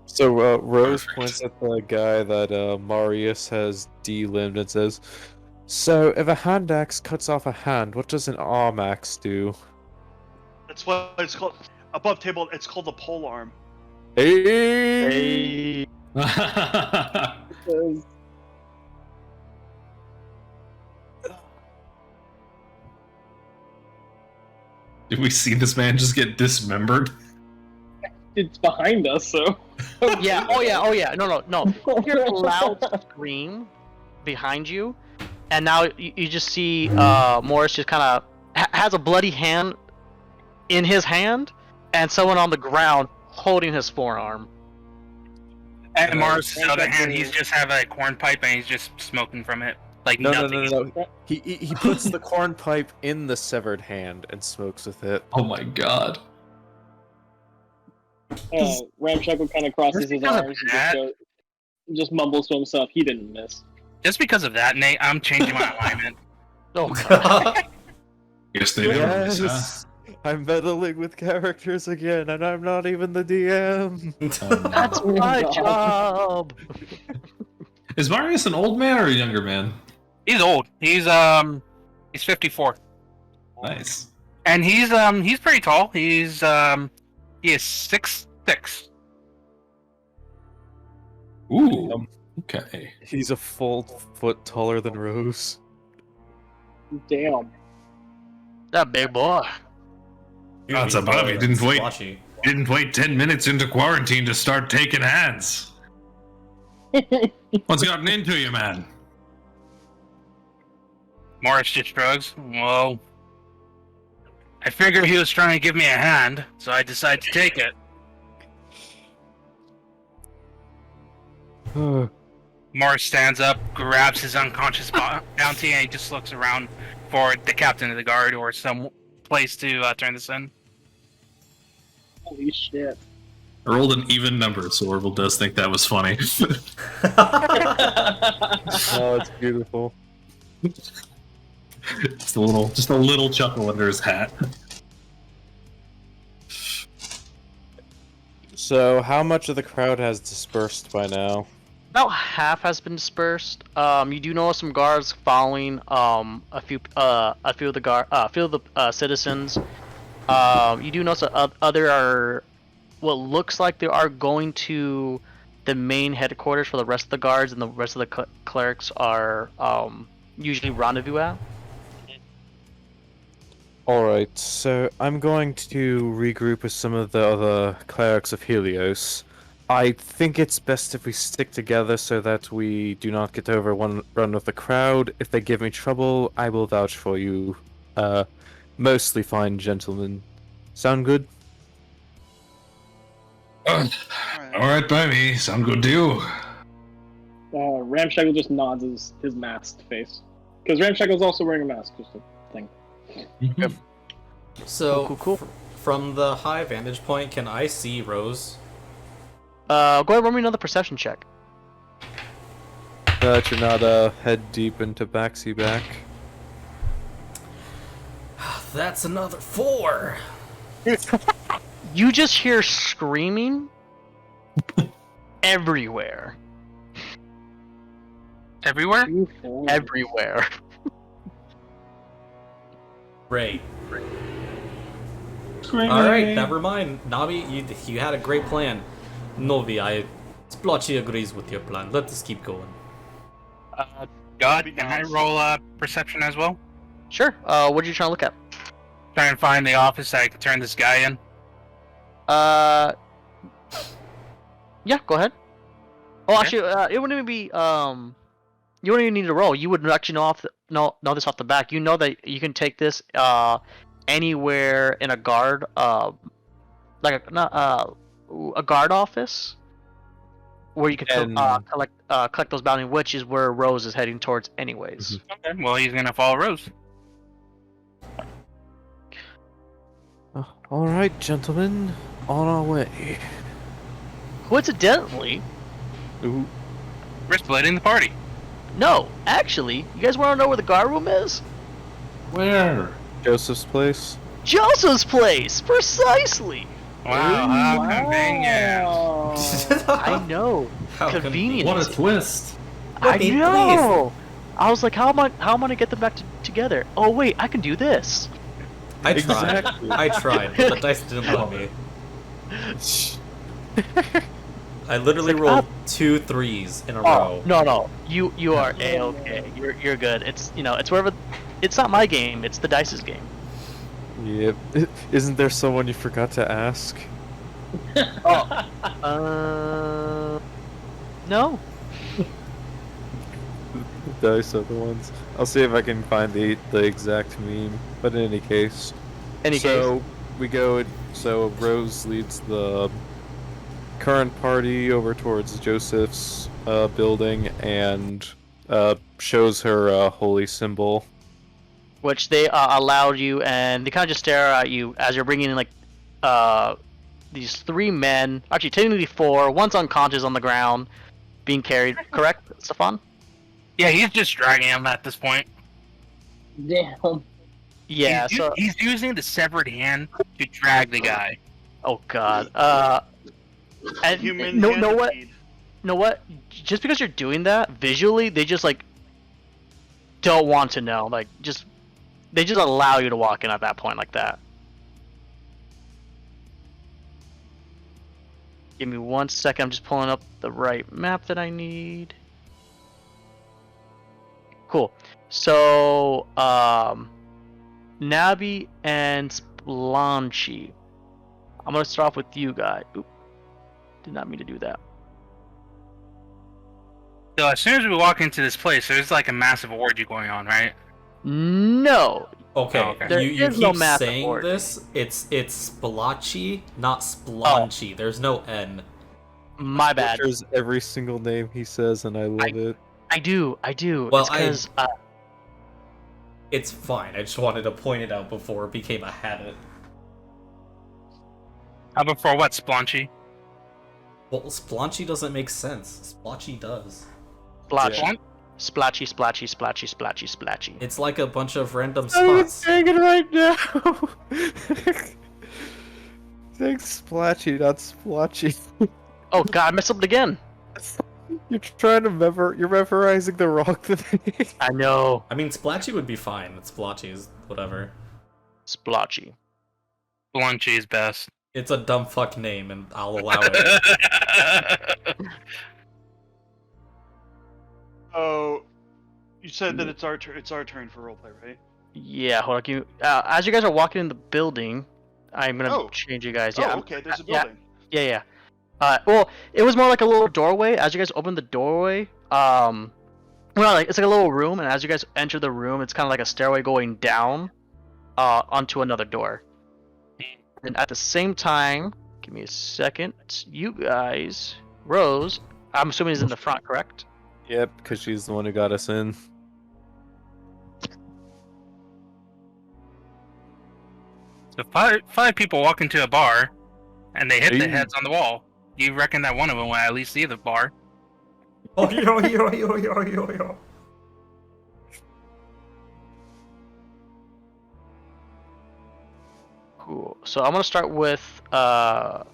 So Rose points at the guy that Marius has de-limbed and says, "So if a hand axe cuts off a hand, what does an arm axe do?"
That's what it's called. Above table, it's called the pole arm.
Hey!
Because
Did we see this man just get dismembered?
it's behind us, so.
Yeah. Oh yeah. No. You hear a loud scream behind you, and now you just see Morris just kind of has a bloody hand in his hand, and someone on the ground holding his forearm.
And Mars, on the other hand, he's just have a corn pipe and he's just smoking from it. Like
No.
nothing.
He puts the corn pipe in the severed hand and smokes with it.
Oh my god.
Ramshackle kind of crosses his
because of
arms and
that-
just mumbles to himself. He didn't miss.
Just because of that, Nate, I'm changing my alignment.
Oh god.
Guess they never miss, huh?
Yes! I'm meddling with characters again, and I'm not even the DM.
That's
Oh,
my
God.
job.
Is Marius an old man or a younger man?
He's old. He's 54,
Nice.
and he's pretty tall. He is 6'6".
Ooh. Okay.
He's a full foot taller than Rose.
Damn.
That big boy.
That's above. He didn't wait.
Spoltchy.
Didn't wait 10 minutes into quarantine to start taking hands. What's gotten into you, man?
Morris just shrugs. Well, I figured he was trying to give me a hand, so I decided to take it. Morris stands up, grabs his unconscious bounty, and he just looks around for the captain of the guard or some place to turn this in.
Holy shit.
I rolled an even number, so Orville does think that was funny.
Oh, it's beautiful.
just a little chuckle under his hat.
So, how much of the crowd has dispersed by now?
About half has been dispersed. You do know some guards following a few of the citizens. You do notice other are what looks like they are going to the main headquarters for the rest of the guards, and the rest of the clerics are usually rendezvous at.
Alright, so I'm going to regroup with some of the other clerics of Helios. I think it's best if we stick together so that we do not get overrun with the crowd. If they give me trouble, I will vouch for you. Mostly fine, gentlemen. Sound good?
All right, by me. Sound good to you.
Ramshackle just nods his masked face. Because Ramshackle's also wearing a mask, just a thing.
Mhm.
So,
Cool.
From the high vantage point, can I see Rose?
Go ahead and roll me another perception check.
That you're not head deep into Baxi back.
That's another 4.
You just hear screaming everywhere.
Everywhere?
Everywhere.
Great. Alright, never mind. Navi, you had a great plan. Novi, Spoltchy agrees with your plan. Let us keep going.
God, can I roll perception as well?
Sure. What are you trying to look at?
Try and find the office that I can turn this guy in.
Yeah, go ahead. Oh, actually, it wouldn't even be, you wouldn't even need to roll. You would actually know this off the back. You know that you can take this, anywhere in a guard, like a guard office, where you can collect those bounty, which is where Rose is heading towards anyways.
Okay, well, he's gonna follow Rose.
All right, gentlemen, on our way.
Coincidentally,
Ooh.
We're splitting the party.
no, actually, you guys want to know where the guard room is?
Where?
Joseph's place.
Joseph's place, precisely.
Wow, how convenient.
I know.
How
Convenient.
What a twist!
I know. I was like, how am I gonna get them back together? Oh wait, I can do this.
I tried.
Exactly.
I tried, but the dice didn't let me. I literally rolled 2 3s in a row.
No, you are a-okay. You're good. It's it's wherever. It's not my game. It's the dice's game.
Yep. Isn't there someone you forgot to ask?
No.
The dice are the ones. I'll see if I can find the exact meme. But in any case, we go. So Rose leads the current party over towards Joseph's building and shows her holy symbol.
Which they allowed you, and they kind of just stare at you as you're bringing in like these 3 men. Actually, technically 4. One's unconscious on the ground, being carried. Correct, Stefan?
Yeah, he's just dragging him at this point.
Damn.
Yeah.
He's using the severed hand to drag the guy.
Oh God. And
Human
know what?
handmade.
Know what? Just because you're doing that visually, they just like don't want to know. Like they just allow you to walk in at that point like that. Give me 1 second. I'm just pulling up the right map that I need. Cool. So, Nabi and Spoltchy. I'm gonna start off with you guys. Oop. Did not mean to do that.
So as soon as we walk into this place, there's like a massive orgy going on, right?
No.
Okay,
Oh, okay.
There
you
is
keep
no math
saying
order.
this. It's Spoltchy, not Spoltchy. There's no N.
My bad.
Butchers every single name he says, and I love it.
I do.
Well,
It's because
It's fine. I just wanted to point it out before it became a habit.
How about for what, Spoltchy?
Well, Spoltchy doesn't make sense. Spoltchy does.
Splatchy. Splatchy, splatchy, splatchy, splatchy, splatchy.
It's like a bunch of random
I'm
spots.
saying it right now. Saying splatchy, not splotchy.
Oh God, I messed up again.
You're trying to You're memorizing the wrong thing.
I know.
I mean, Splatchy would be fine. It's Spoltchy's whatever.
Splotchy.
Spoltchy is best.
It's a dumb fuck name, and I'll allow it.
Oh, you said that it's our turn for roleplay, right?
Yeah, hold on. Can you, as you guys are walking in the building, I'm gonna change you guys. Yeah.
Oh, okay. There's a building.
Yeah. Well, it was more like a little doorway. As you guys open the doorway, well, like it's like a little room, and as you guys enter the room, it's kind of like a stairway going down, onto another door. And at the same time, give me a second. You guys, Rose, I'm assuming is in the front, correct?
Yep, because she's the one who got us in.
So five people walk into a bar, and they hit
Hey.
their heads on the wall. You reckon that one of them will at least see the bar?
Oh, yo.
Cool. So I'm gonna start with Nabby.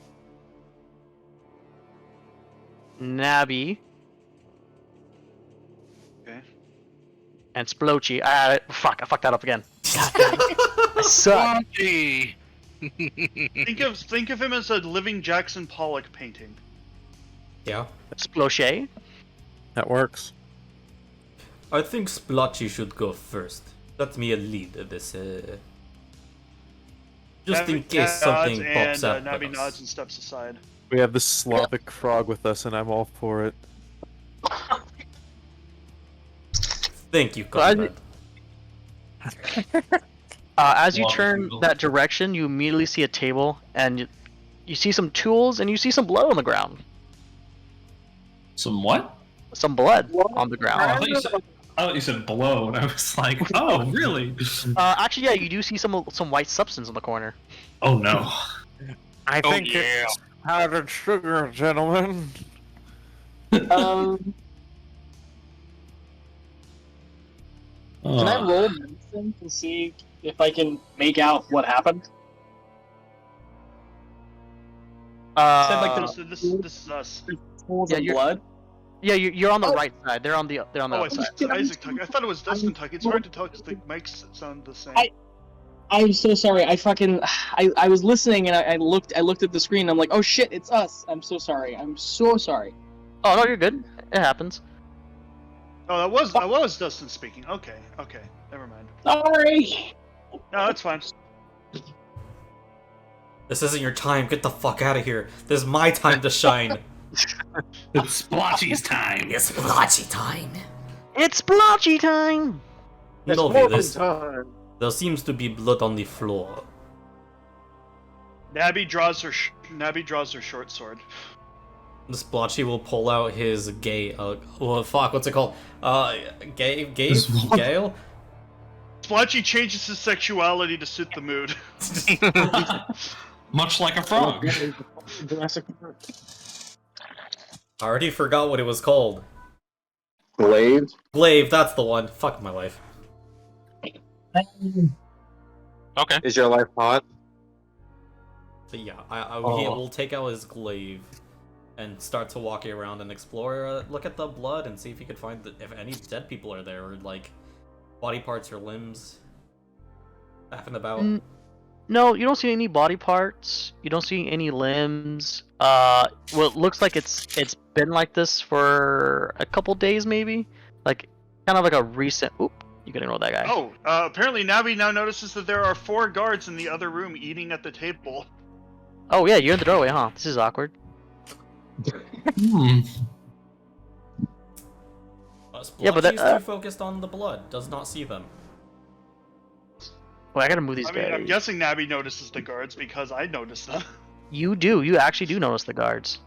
Okay.
And Spoltchy. I fucked that up again. God damn it. I suck.
Spoltchy.
Think of him as a living Jackson Pollock painting.
Yeah.
Spoltchy.
That works.
I think Spoltchy should go first. Let me lead this. Just in case something pops up.
Nabi nods and steps aside.
We have this Slavic frog with us, and I'm all for it.
Thank you, comrade.
As you
Wow,
turn
Google.
that direction, you immediately see a table, and you see some tools, and you see some blood on the ground.
Some what?
Some blood on the
Oh, I
ground.
thought you said blow, and I was like, oh, really?
Actually, yeah, you do see some white substance in the corner.
Oh no.
I
Oh,
think
yeah.
it's powdered sugar, gentlemen.
Can I roll medicine to see if I can make out what happened?
Said like this is us.
Pools
Yeah,
of
you're-
blood.
Yeah, you're on the right side. They're on the
Oh,
other
it's
side.
Isaac talking. I thought it was Dustin talking. It's hard to tell because the mics sound the same.
I'm so sorry. I was listening and I looked at the screen. And I'm like, oh shit, it's us. I'm so sorry. I'm so sorry.
Oh no, you're good. It happens.
Oh, that was Dustin speaking. Okay, never mind.
Sorry.
No, that's fine.
This isn't your time. Get the fuck out of here. This is my time to shine.
It's Splotchy's time.
It's Splotchy time.
It's Spoltchy time.
Novi, there seems to be blood on the floor.
Nabby draws her short sword.
The Splotchy will pull out his what's it called? Gale?
Splotchy changes his sexuality to suit the mood.
Much like a frog.
I already forgot what it was called.
Glaive?
Glaive, that's the one. Fuck my life.
Okay.
Is your life hot?
But yeah, he will take out his glaive and start to walk around and explore. Look at the blood and see if he could find if any dead people are there, or like body parts or limbs faffing about.
No, you don't see any body parts. You don't see any limbs. Well, it looks like it's been like this for a couple days, maybe. Like kind of like a recent. Oop, you can ignore that guy.
Oh, apparently Nabby now notices that there are 4 guards in the other room eating at the table.
Oh yeah, you're in the doorway, huh? This is awkward. Yeah, but
Splotchy's
that-
too focused on the blood. Does not see them.
Wait, I gotta move these
I mean,
guys.
I'm guessing Nabby notices the guards because I noticed them.
You do. You actually do notice the guards.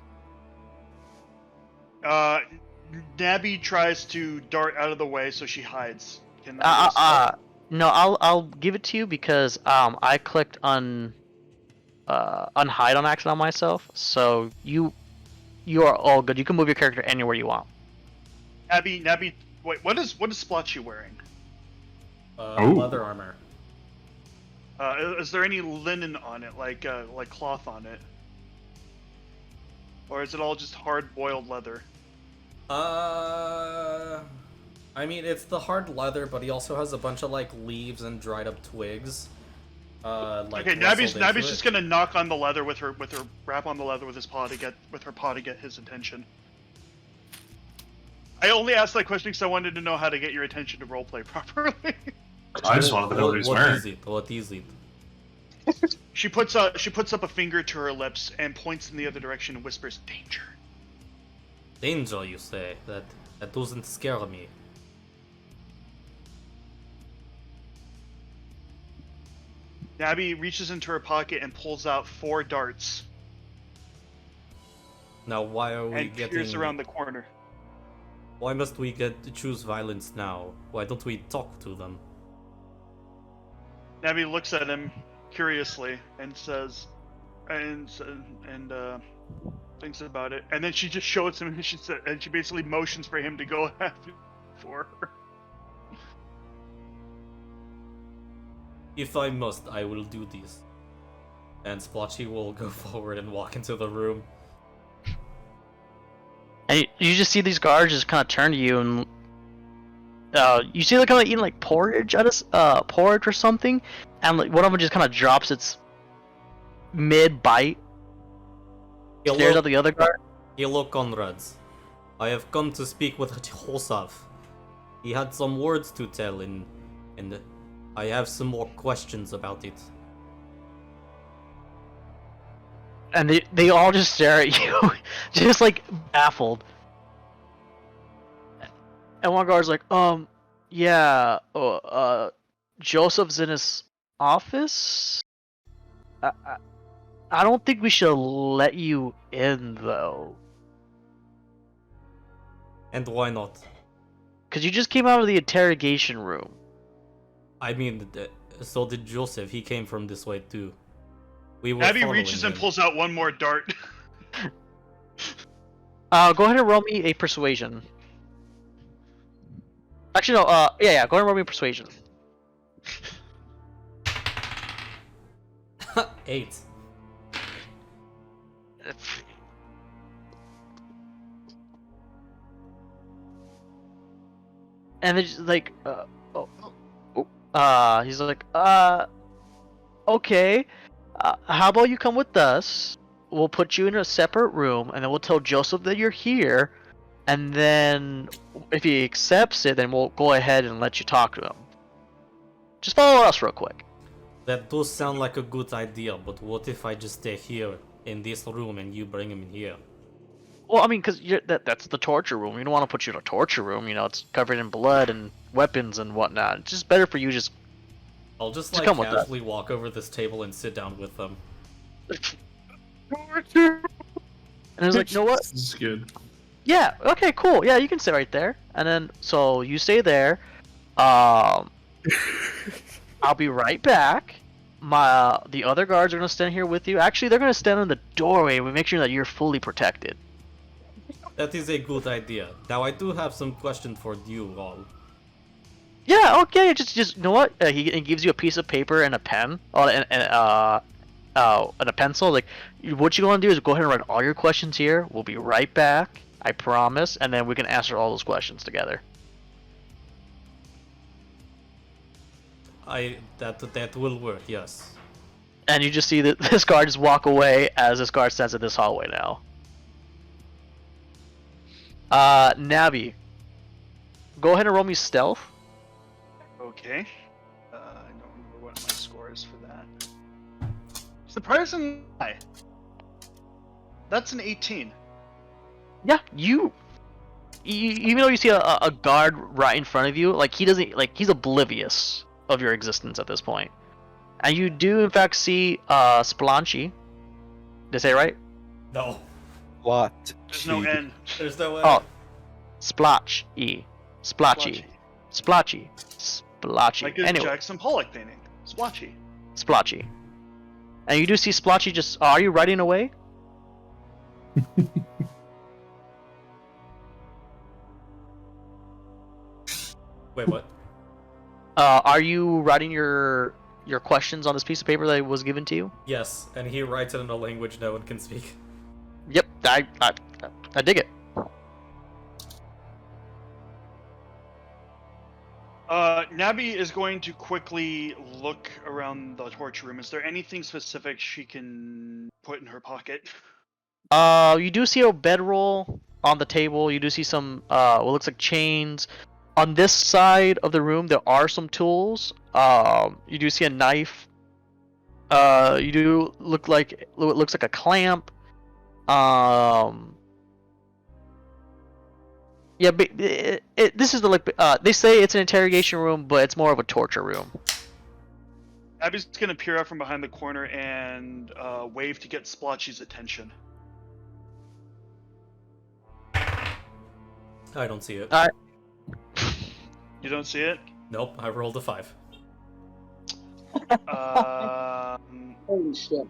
Nabby tries to dart out of the way, so she hides. Can I use that?
No, I'll give it to you because I clicked on unhide on accident on myself. So you are all good. You can move your character anywhere you want.
Nabby, wait, what is Splotchy wearing?
Leather armor.
Is there any linen on it, like cloth on it? Or is it all just hard-boiled leather?
I mean, it's the hard leather, but he also has a bunch of like leaves and dried up twigs. Like
Okay,
rustled
Nabby's
into
just
it.
gonna knock on the leather with her rap on the leather with her paw to get his attention. I only asked that question because I wanted to know how to get your attention to roleplay properly.
I just wanted to know what he was wearing.
What is it?
She puts up a finger to her lips and points in the other direction and whispers, "Danger."
Danger, you say? That doesn't scare me.
Nabby reaches into her pocket and pulls out 4 darts
Now, why are we
and peers around the corner.
Why must we get to choose violence now? Why don't we talk to them?
Nabby looks at him curiously and says, and thinks about it, and then she just shows him, and she basically motions for him to go ahead for her.
If I must, I will do this. And Spoltchy will go forward and walk into the room.
And you just see these guards just kind of turn to you, and you see them kind of eating like porridge porridge or something, and like one of them just kind of drops its mid-bite, stares at the other guard.
Hello, comrades. I have come to speak with Hosaf. He had some words to tell, and I have some more questions about it.
And they all just stare at you, just like baffled. And one guard's like, yeah, Joseph's in his office? I don't think we should let you in, though.
And why not?
Because you just came out of the interrogation room.
I mean, so did Joseph. He came from this way, too. We were
Nabby
following
reaches
him.
and pulls out one more dart.
Go ahead and roll me a persuasion. Actually, no, yeah, go ahead and roll me a persuasion.
8.
And it's like, he's like, okay, how about you come with us? We'll put you in a separate room, and then we'll tell Joseph that you're here, and then if he accepts it, then we'll go ahead and let you talk to him. Just follow us real quick.
That does sound like a good idea, but what if I just stay here in this room and you bring him in here?
Well, I mean, because that's the torture room. We don't want to put you in a torture room. You know, it's covered in blood and weapons and whatnot. It's just better for you just...
I'll just
come with
casually walk over this table and sit down with them.
And I was like, you know what?
This is good.
Yeah, okay, cool. Yeah, you can sit right there. And then, so you stay there. I'll be right back. The other guards are going to stand here with you. Actually, they're going to stand in the doorway. We make sure that you're fully protected.
That is a good idea. Now, I do have some questions for you all.
Yeah, okay, just you know what? He gives you a piece of paper and a pen, and a pencil. Like, what you want to do is go ahead and write all your questions here. We'll be right back, I promise, and then we can answer all those questions together.
That will work, yes.
And you just see that this guard just walk away as this guard stands in this hallway now. Nabby, go ahead and roll me stealth.
Okay. I don't remember what my score is for that. Surprisingly high. That's an 18.
Yeah, even though you see a guard right in front of you, like he's oblivious of your existence at this point. And you do in fact see Spoltchy. Did I say it right?
No.
What?
There's no N.
There's no way.
Oh, Spoltchy. Spoltchy.
Like a
Anyway,
Jackson Pollock painting. Splotchy.
Spoltchy. And you do see Spoltchy just... are you riding away?
Wait, what?
Are you writing your questions on this piece of paper that was given to you?
Yes, and he writes it in a language no one can speak.
Yep, I dig it.
Nabby is going to quickly look around the torture room. Is there anything specific she can put in her pocket?
You do see a bedroll on the table. You do see some what looks like chains. On this side of the room, there are some tools. You do see a knife, You do look like it looks like a clamp. Yeah, but this is they say it's an interrogation room, but it's more of a torture room.
Abby's gonna peer out from behind the corner and wave to get Spoltchy's attention.
I don't see it.
You don't see it?
Nope, I rolled a 5.
Holy shit.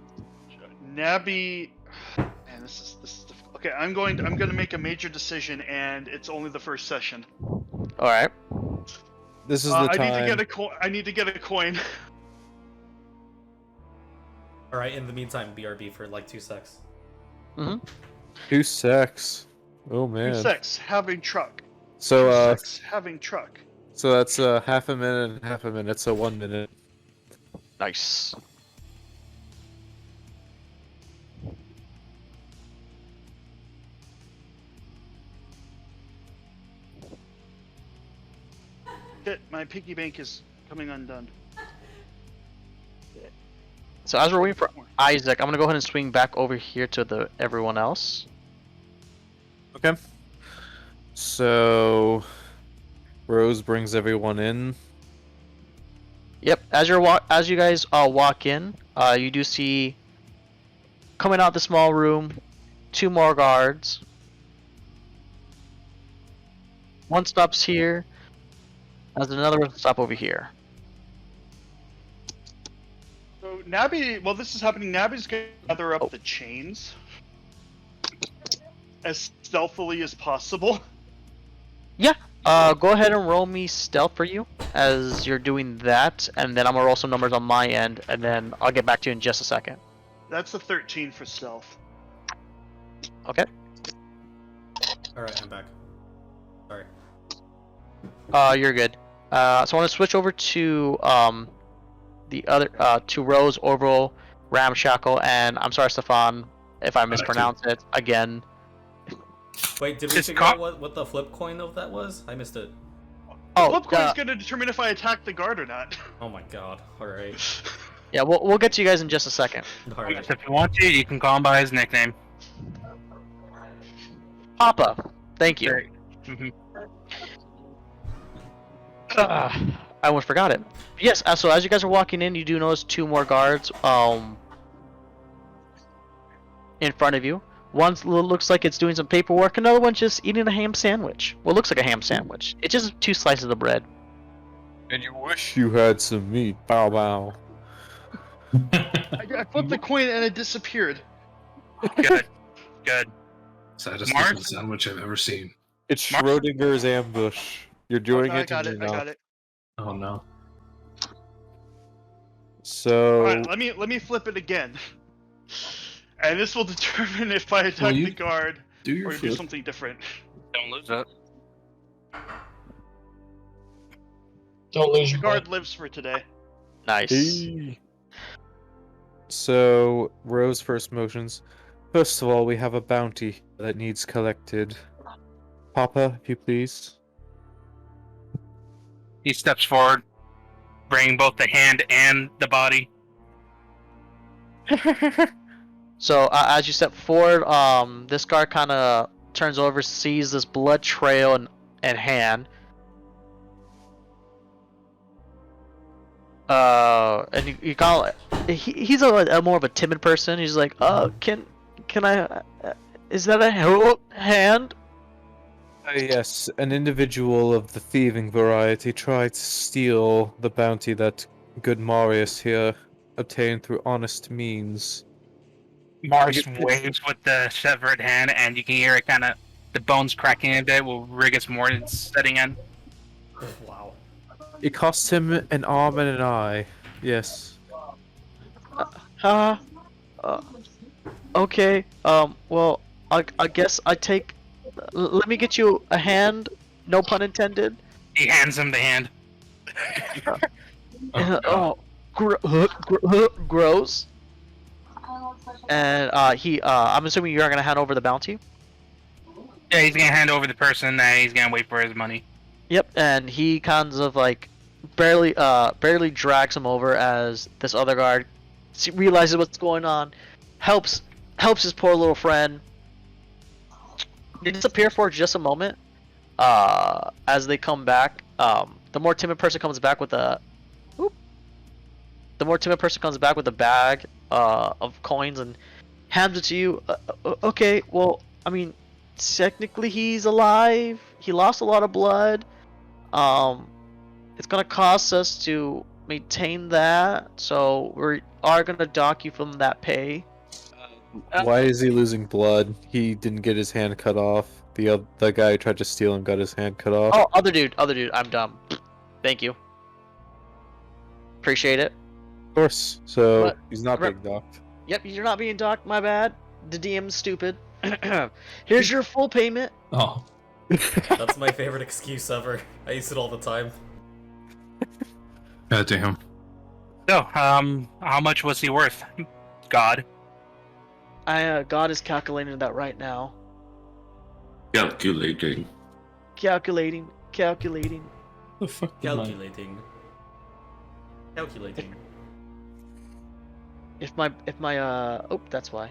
Nabby, man, this is difficult. Okay, I'm gonna make a major decision, and it's only the first session.
All right.
This is the
I
time.
need to get a coin.
Alright, in the meantime, BRB for like 2 secs.
2 secs. Oh man.
2 secs, having truck.
So
2 secs, having truck.
so that's half a minute and half a minute, so 1 minute.
Nice.
Shit, my piggy bank is coming undone.
So as we're waiting for Isaac, I'm gonna go ahead and swing back over here to everyone else.
Okay. So Rose brings everyone in.
Yep. As you guys walk in, you do see coming out the small room 2 more guards. One stops here. As another one stop over here.
So Nabby, while this is happening, Nabby's gonna gather up the chains as stealthily as possible.
Yeah. Go ahead and roll me stealth for you as you're doing that, and then I'm gonna roll some numbers on my end, and then I'll get back to you in just a second.
That's a 13 for stealth.
Okay.
Alright, I'm back. Sorry.
You're good. So I want to switch over to the other to Rose, Orville, Ramshackle, and I'm sorry, Stefan, if I mispronounce it again.
Wait, did we figure out what the flip coin of that was? I missed it.
Oh,
Flip coin's gonna determine if I attack the guard or not.
Oh my god. Alright.
yeah, we'll get to you guys in just a second.
Alright.
If you want to, you can call him by his nickname.
Papa, thank you.
Mhm.
I almost forgot it. Yes, so as you guys are walking in, you do notice 2 more guards in front of you. One looks like it's doing some paperwork, another one's just eating a ham sandwich. Well, it looks like a ham sandwich. It's just 2 slices of bread.
And you wish you had some meat. Bow bow.
I flipped the coin and it disappeared.
Good. Good.
Saddest
Mark?
looking sandwich I've ever seen.
It's Schrodinger's ambush. You're doing
I
it
got
and
it.
you're
I
not.
got it.
Oh no.
So
All right, let me flip it again, and this will determine if I attack
you
the guard
Do your
or do
flip.
something different.
Don't lose it.
Don't lose
The
your
guard lives for today.
Nice.
So, Rose first motions. First of all, we have a bounty that needs collected. Papa, if you please.
He steps forward, bringing both the hand and the body.
So as you step forward, this guard kind of turns over, sees this blood trail and hand. And you call he's a more of a timid person. He's like, can I? Is that a hand?
Yes, an individual of the thieving variety tried to steal the bounty that good Marius here obtained through honest means.
Mars waves with the severed hand, and you can hear it kind of the bones cracking a bit with rigor mortis setting in.
Wow.
It cost him an arm and an eye. Yes.
Okay. Well, I guess I take. Let me get you a hand. No pun intended.
He hands him the hand.
Gross. And I'm assuming you're gonna hand over the bounty.
Yeah, he's gonna hand over the person, and he's gonna wait for his money.
Yep, and he kind of like barely drags him over as this other guard realizes what's going on, helps his poor little friend. They disappear for just a moment. As they come back, the more timid person comes back with a bag of coins and hands it to you. Okay, well, I mean, technically he's alive. He lost a lot of blood. It's gonna cost us to maintain that, so we are gonna dock you from that pay.
Why is he losing blood? He didn't get his hand cut off. The guy who tried to steal him got his hand cut off.
Oh, other dude, I'm dumb. Thank you. Appreciate it.
Of course. So
What?
he's not being docked.
Yep, you're not being docked. My bad. The DM's stupid. Here's your full payment.
Oh,
That's my favorite excuse ever. I use it all the time.
god damn.
So, how much was he worth? God.
God is calculating that right now.
Calculating.
Calculating.
The fuck? is my-
Calculating.
If my oh, that's why.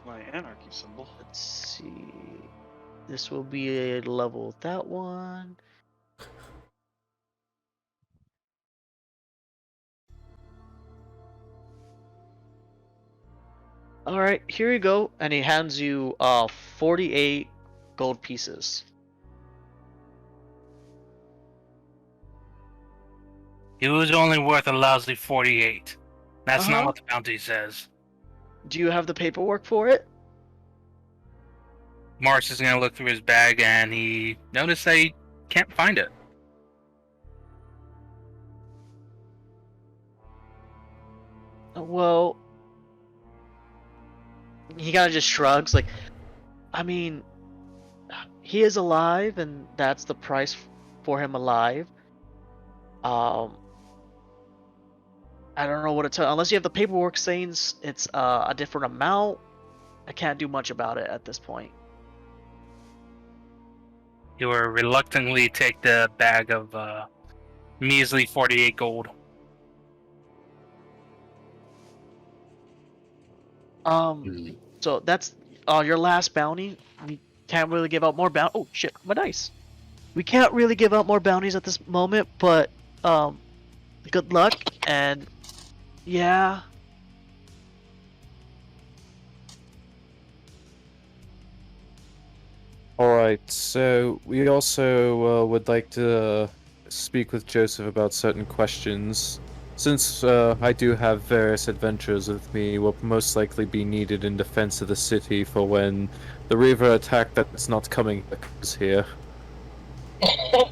My anarchy symbol.
Let's see. This will be a level with that one. All right, here you go, and he hands you 48 gold pieces.
He was only worth a lousy 48. That's not what the bounty says.
Do you have the paperwork for it?
Morris is gonna look through his bag and he noticed that he can't find it.
Well, he kind of just shrugs, like, I mean, he is alive, and that's the price for him alive. I don't know what to tell. Unless you have the paperwork saying it's a different amount, I can't do much about it at this point.
You will reluctantly take the bag of measly 48 gold.
So that's your last bounty. We can't really give out more bounty. Oh shit, my dice. We can't really give out more bounties at this moment, but good luck, and yeah.
Alright, so we also would like to speak with Joseph about certain questions. Since I do have various adventurers with me, will most likely be needed in defense of the city for when the reaver attack that's not coming is here.
Oh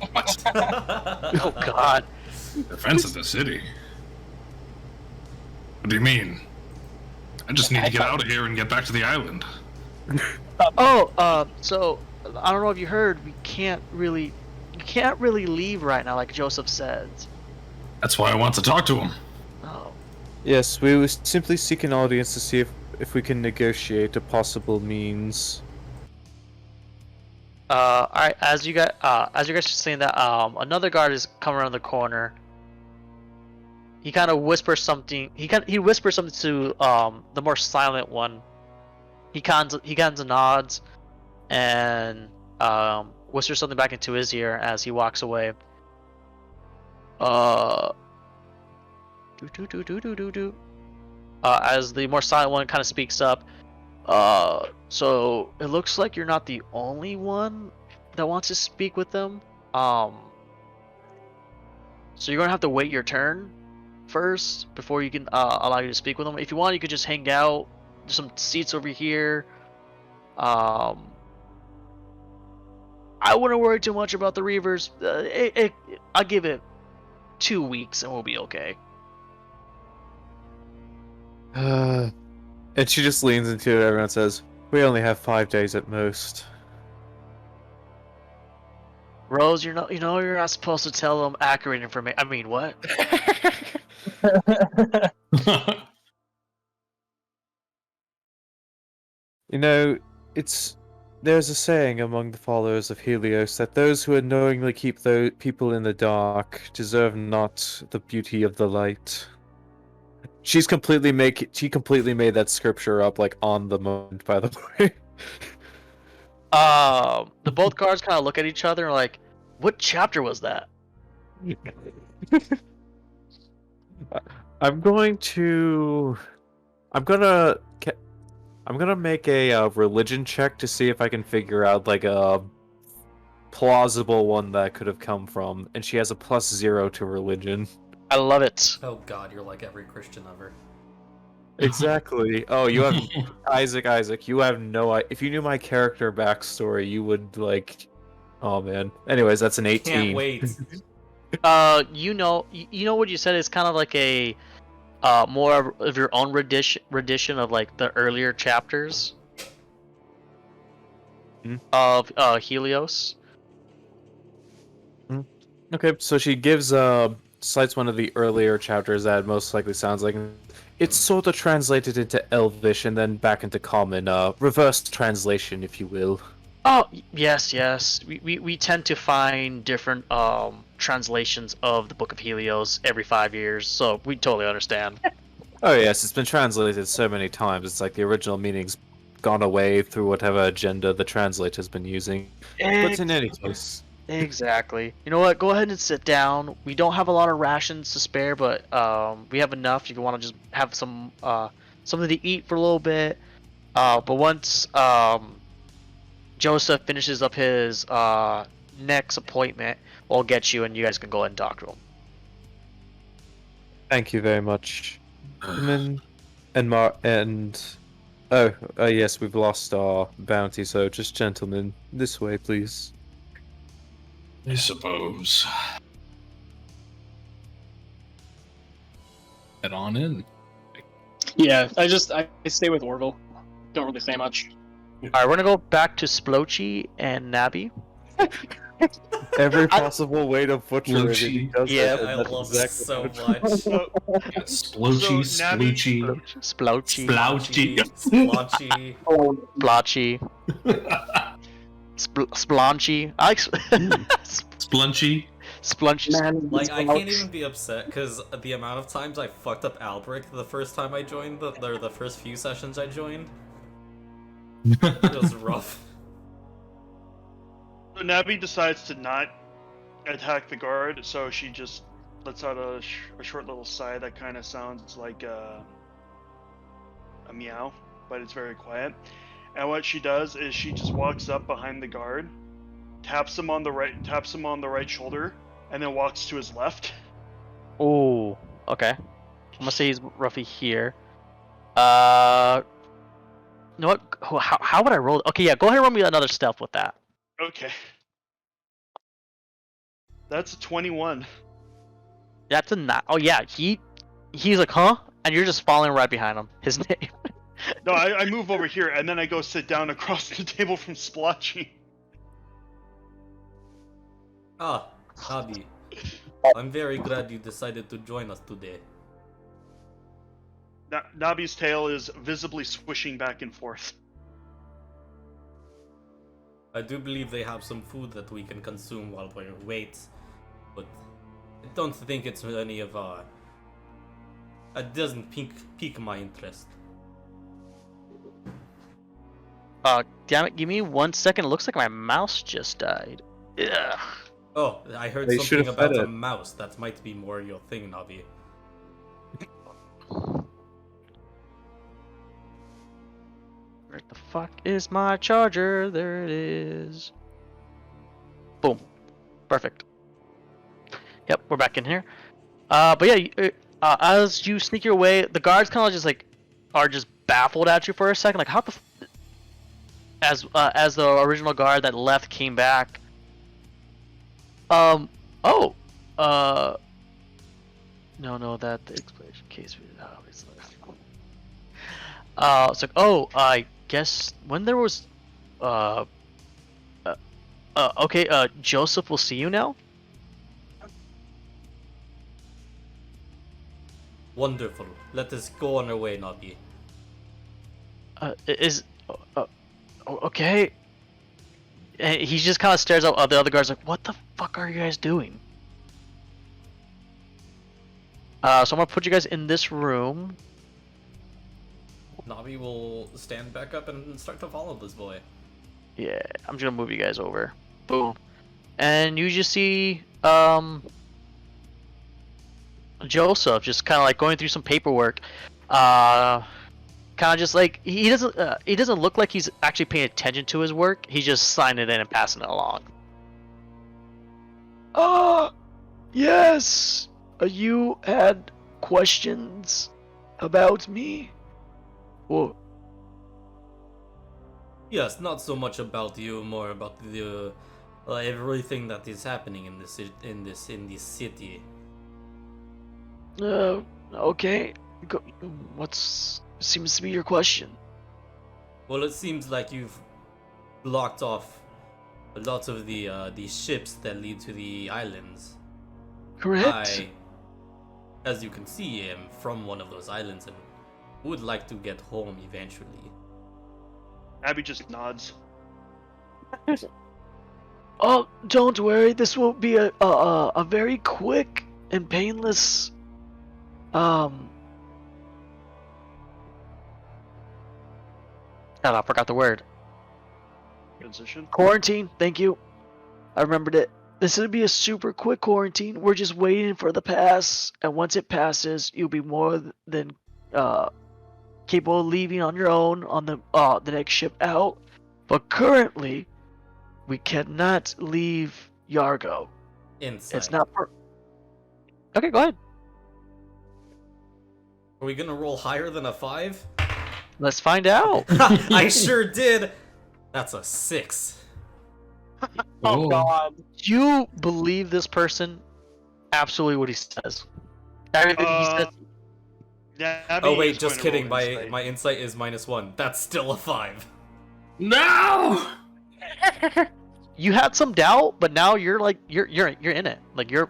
god.
Defense of the city? What do you mean? I just need to get out of here and get back to the island.
So I don't know if you heard, you can't really leave right now, like Joseph said.
That's why I want to talk to him.
Oh.
Yes, we were simply seeking an audience to see if we can negotiate a possible means.
Alright, as you guys are saying that, another guard is coming around the corner. He kind of whispers something. He whispers something to the more silent one. He kinds of nods, and whispers something back into his ear as he walks away. As the more silent one kind of speaks up. So it looks like you're not the only one that wants to speak with them. So you're gonna have to wait your turn first before you can allow you to speak with them. If you want, you could just hang out. There's some seats over here. I wouldn't worry too much about the reavers. I'll give it 2 weeks and we'll be okay.
And she just leans into it. Everyone says, "We only have 5 days at most."
Rose, you're not supposed to tell them accurate information. I mean, what?
You know, it's there's a saying among the followers of Helios that those who unknowingly keep those people in the dark deserve not the beauty of the light. She completely made that scripture up like on the moment, by the way.
The both guards kind of look at each other and are like, what chapter was that?
I'm gonna make a religion check to see if I can figure out like a plausible one that could have come from, and she has a +0 to religion.
I love it.
Oh god, you're like every Christian ever.
Exactly. Oh, you have Isaac. You have if you knew my character backstory, you would like. Oh man. Anyways, that's an 18.
Can't wait.
You know what you said is kind of like a more of your own rendition of like the earlier chapters of Helios.
Okay, so she gives cites one of the earlier chapters that most likely sounds like it's sort of translated into Elvish and then back into Common, reverse translation, if you will.
Oh yes. We tend to find different translations of the Book of Helios every 5 years, so we totally understand.
Oh yes, it's been translated so many times. It's like the original meaning's gone away through whatever agenda the translator's been using. But in any case.
Exactly. You know what? Go ahead and sit down. We don't have a lot of rations to spare, but we have enough. You can want to just have some something to eat for a little bit. But once Joseph finishes up his next appointment, we'll get you, and you guys can go ahead and talk to him.
Thank you very much. Yes, we've lost our bounty, so just gentlemen, this way, please.
I suppose. Head on in.
Yeah, I stay with Orville. Don't really say much.
Alright, we're gonna go back to Spoltchy and Nabi.
Every possible way to butcher it. He does
Yeah,
that,
I
and that's
love
exactly
it so
what-
much.
Splotchy,
Nabi-
Sploochy,
Splotchy.
Splotchy.
Splotchy.
Splotchy. Splonchy. I like
Splunchy.
Splunchy.
Like, I can't even be upset because the amount of times I fucked up Albrecht the first time I joined, the first few sessions I joined. It was rough.
So Nabi decides to not attack the guard, so she just lets out a short little sigh that kind of sounds like a meow, but it's very quiet. And what she does is she just walks up behind the guard, taps him on the right shoulder, and then walks to his left.
Oh, okay. I'm gonna say he's roughly here. You know what? How would I roll? Okay, yeah. Go ahead and roll me another stealth with that.
Okay. That's a 21.
That's a not. Oh yeah, he's like, huh? And you're just following right behind him. His name.
No, I move over here, and then I go sit down across the table from Splotchy.
Ah, Nabi. I'm very glad you decided to join us today.
Nabi's tail is visibly swishing back and forth.
I do believe they have some food that we can consume while we wait, but I don't think it's any of it doesn't pique my interest.
Damn it! Give me 1 second. It looks like my mouse just died. Ugh.
Oh, I heard
They
something
should've
about
fed
a
it.
mouse. That might be more your thing, Nabi.
Where the fuck is my charger? There it is. Boom. Perfect. Yep, we're back in here. But yeah, as you sneak your way, the guards kind of just like are just baffled at you for a second. Like, how the as the original guard that left came back. No, that the explanation case. It's like, oh, I guess when there was, okay, Joseph will see you now.
Wonderful. Let us go on our way, Nabi.
Okay. And he just kind of stares out at the other guards like, what the fuck are you guys doing? So I'm gonna put you guys in this room.
Nabi will stand back up and start to follow this boy.
Yeah, I'm just gonna move you guys over. Boom. And you just see Joseph just kind of like going through some paperwork. Kind of just like he doesn't look like he's actually paying attention to his work. He's just signing it in and passing it along.
Yes. You had questions about me? Well,
Yes, not so much about you, more about the everything that is happening in this city.
okay. What's seems to be your question?
Well, it seems like you've blocked off a lot of the ships that lead to the islands.
Correct.
As you can see, am from one of those islands and would like to get home eventually.
Abby just nods.
Oh, don't worry. This will be a very quick and painless
I forgot the word.
Transition.
Quarantine. Thank you. I remembered it.
This would be a super quick quarantine. We're just waiting for the pass, and once it passes, you'll be more than capable of leaving on your own on the next ship out. But currently, we cannot leave Yargo.
Inside.
It's not.
Okay, go ahead.
Are we gonna roll higher than a 5?
Let's find out.
I sure did. That's a 6.
Oh,
God.
You believe this person? Absolutely, what he says. Everything he says.
Yeah, Abby
Oh wait,
is
just
going to
kidding.
roll
My
insight.
my insight is -1. That's still a 5.
no!
You had some doubt, but now you're like you're in it. Like this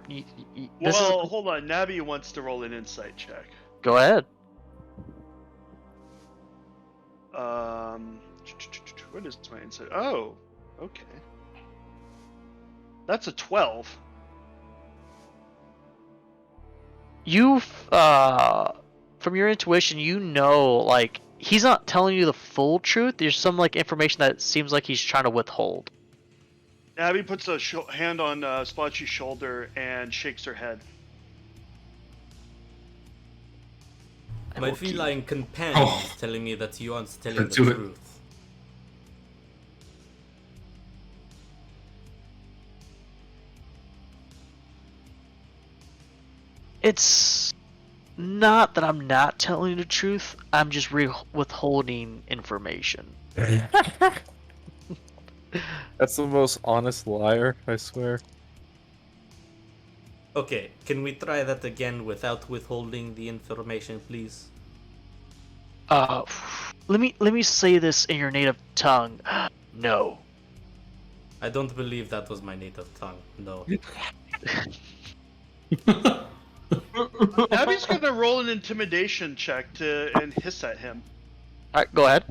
Well,
is.
hold on. Nabi wants to roll an insight check.
Go ahead.
What is my insight? Oh, okay. That's a 12.
You from your intuition, you know, like he's not telling you the full truth. There's some like information that seems like he's trying to withhold.
Abby puts a hand on Spoltchy's shoulder and shakes her head.
My feline companion
Oh.
is telling me that you aren't telling
Let's
the
do it.
truth.
It's not that I'm not telling you the truth. I'm just withholding information.
That's the most honest liar, I swear.
Okay, can we try that again without withholding the information, please?
Let me say this in your native tongue. No.
I don't believe that was my native tongue. No.
Abby's gonna roll an intimidation check and hiss at him.
All right, go ahead.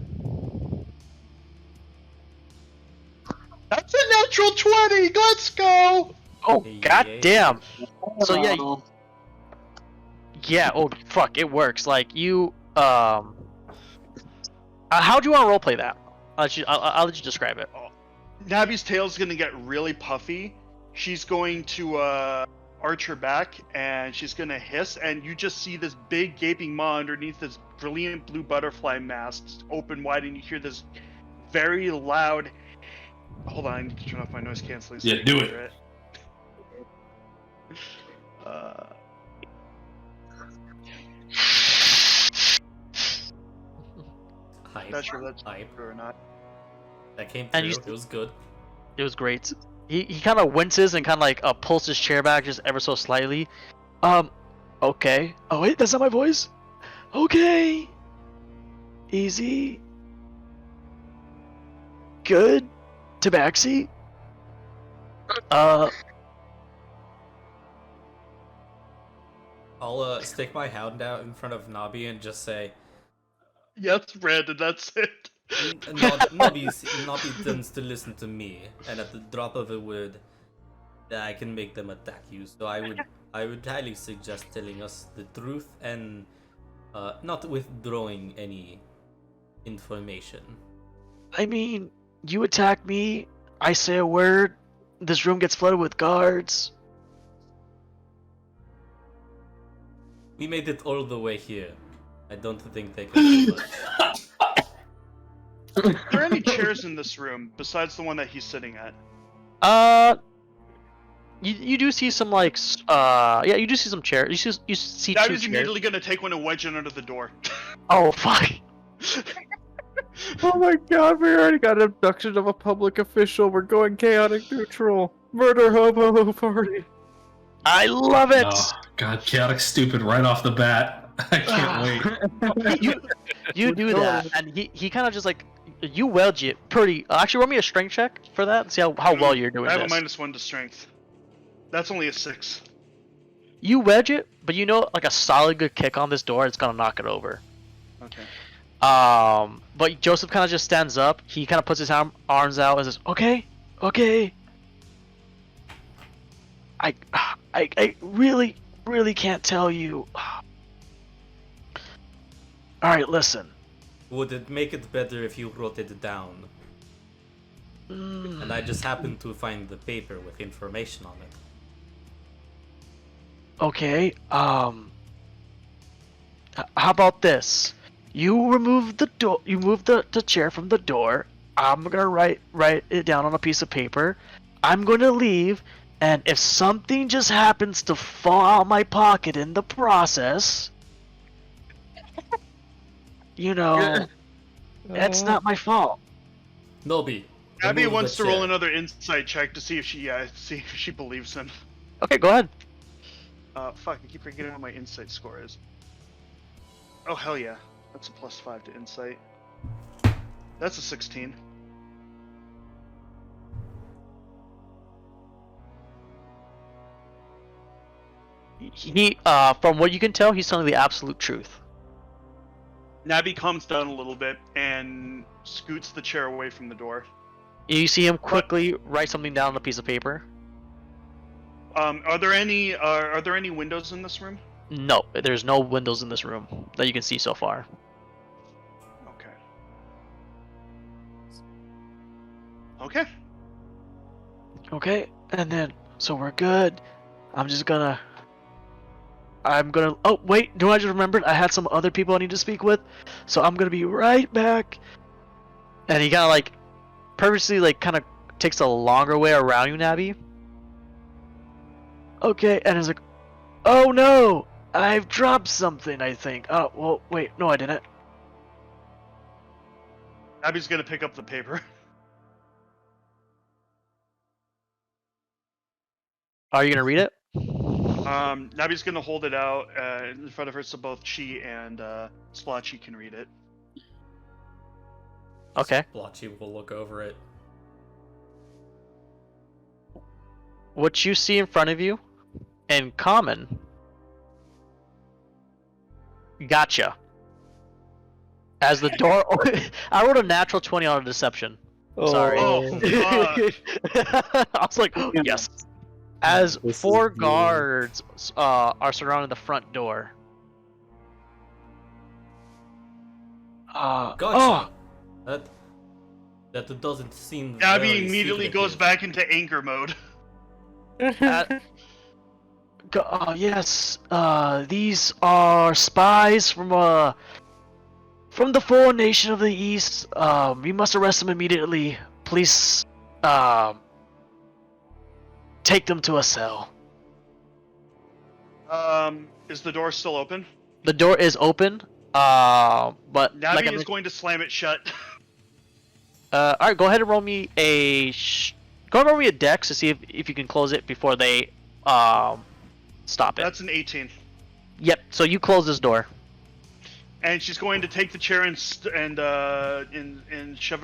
That's a natural 20. Let's go.
Oh,
Yeah.
goddamn. So yeah. Oh, fuck, it works. Like you, how do you want to roleplay that? I'll let you describe it.
Nabi's tail's gonna get really puffy. She's going to arch her back and she's gonna hiss, and you just see this big gaping maw underneath this brilliant blue butterfly mask open wide, and you hear this very loud. Hold on, I need to turn off my noise canceling.
Yeah, do it.
Hype.
Not sure if that's
Hype.
true or not.
That came
And
through.
you-
It was good.
It was great. He kind of winces and kind of like pulls his chair back just ever so slightly. Okay. Oh wait, that's not my voice. Okay. Easy. Good. Tabaxi.
I'll stick my hand out in front of Nabi and just say,
Yes, Brandon, that's it.
Nobby tends to listen to me, and at the drop of a word, I can make them attack you. So I would highly suggest telling us the truth and not withdrawing any information.
I mean, you attack me, I say a word, this room gets flooded with guards.
We made it all the way here. I don't think they can do it.
Are there any chairs in this room besides the one that he's sitting at?
You do see some yeah, you do see some chairs. You see
That
two
is
chairs.
immediately gonna take one and wedge it under the door.
Oh fuck!
Oh my god, we already got an abduction of a public official. We're going chaotic neutral. Murder hobo party.
I love it.
Oh, God, chaotic stupid right off the bat. I can't wait.
You do that, and he kind of just like you wedge it pretty. Actually, roll me a strength check for that and see how well you're doing
I have
this.
a -1 to strength. That's only a 6.
You wedge it, but you know, like a solid good kick on this door, it's gonna knock it over.
Okay.
But Joseph kind of just stands up. He kind of puts his arms out and says, "Okay, okay. I really, really can't tell you. All right, listen.
Would it make it better if you wrote it down? And I just happened to find the paper with information on it.
Okay. How about this? You remove the door. You move the chair from the door. I'm gonna write it down on a piece of paper. I'm gonna leave, and if something just happens to fall out my pocket in the process, you know, that's not my fault."
Nobby.
Abby
remove
wants
the
to roll
chair.
another insight check to see if she believes him.
Okay, go ahead.
Fuck, I keep forgetting what my insight score is. Oh hell yeah, that's a +5 to insight. That's a 16.
He, from what you can tell, he's telling the absolute truth.
Nabby calms down a little bit and scoots the chair away from the door.
You see him quickly write something down on a piece of paper.
Are there any windows in this room?
No, there's no windows in this room that you can see so far.
Okay. Okay.
Okay, and then, so we're good. I'm gonna, oh wait, I just remembered I had some other people I need to speak with, so I'm gonna be right back. And he kind of like, purposely like kind of takes a longer way around you, Nabby. Okay, and he's like, oh no, I've dropped something, I think. Oh, well, wait, no I didn't.
Nabby's gonna pick up the paper.
Are you gonna read it?
Nabby's gonna hold it out in front of her so both she and Spoltchy can read it.
Okay.
Spoltchy will look over it.
What you see in front of you, in common, gotcha. As the door, I rolled a natural 20 on a deception. Sorry.
Oh, fuck.
I was like, oh, yes. As
This is
4
good.
guards are surrounding the front door.
Gotcha.
Oh,
That doesn't seem.
Nabby
very
immediately goes
secretive.
back into anger mode.
yes. These are spies from the foreign nation of the east. We must arrest them immediately. Please, take them to a cell.
Is the door still open?
The door is open. But
Nabby
like
is going to slam it shut.
all right, go ahead and roll me a go ahead and roll me a dex to see if you can close it before they stop it.
That's an 18.
Yep. So you close this door.
And she's going to take the chair and shove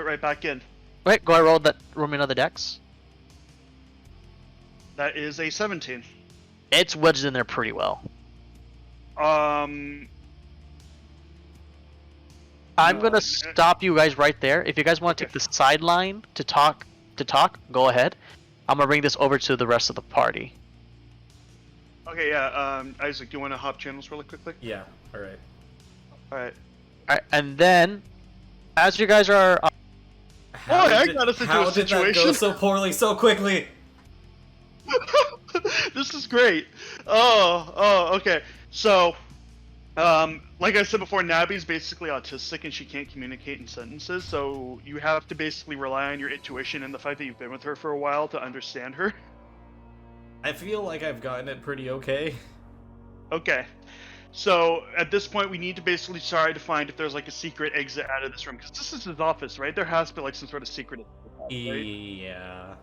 it right back in.
Right. Go ahead and roll me another dex.
That is a 17.
It's wedged in there pretty well.
Um,
I'm
No,
gonna stop you guys right there. If you guys want to take the sideline to talk, go ahead. I'm gonna bring this over to the rest of the party.
Okay, yeah. Isaac, do you want to hop channels really quickly?
Yeah. All right.
All right.
Alright, and then, as you guys are...
I got us into
how
a
did that
situation.
go so poorly so quickly?
This is great. Oh, okay. So, like I said before, Nabby's basically autistic and she can't communicate in sentences, so you have to basically rely on your intuition and the fact that you've been with her for a while to understand her.
I feel like I've gotten it pretty okay.
Okay. So, at this point, we need to basically try to find if there's like a secret exit out of this room, because this is his office, right? There has to be like some sort of secret exit, right?
Yeah.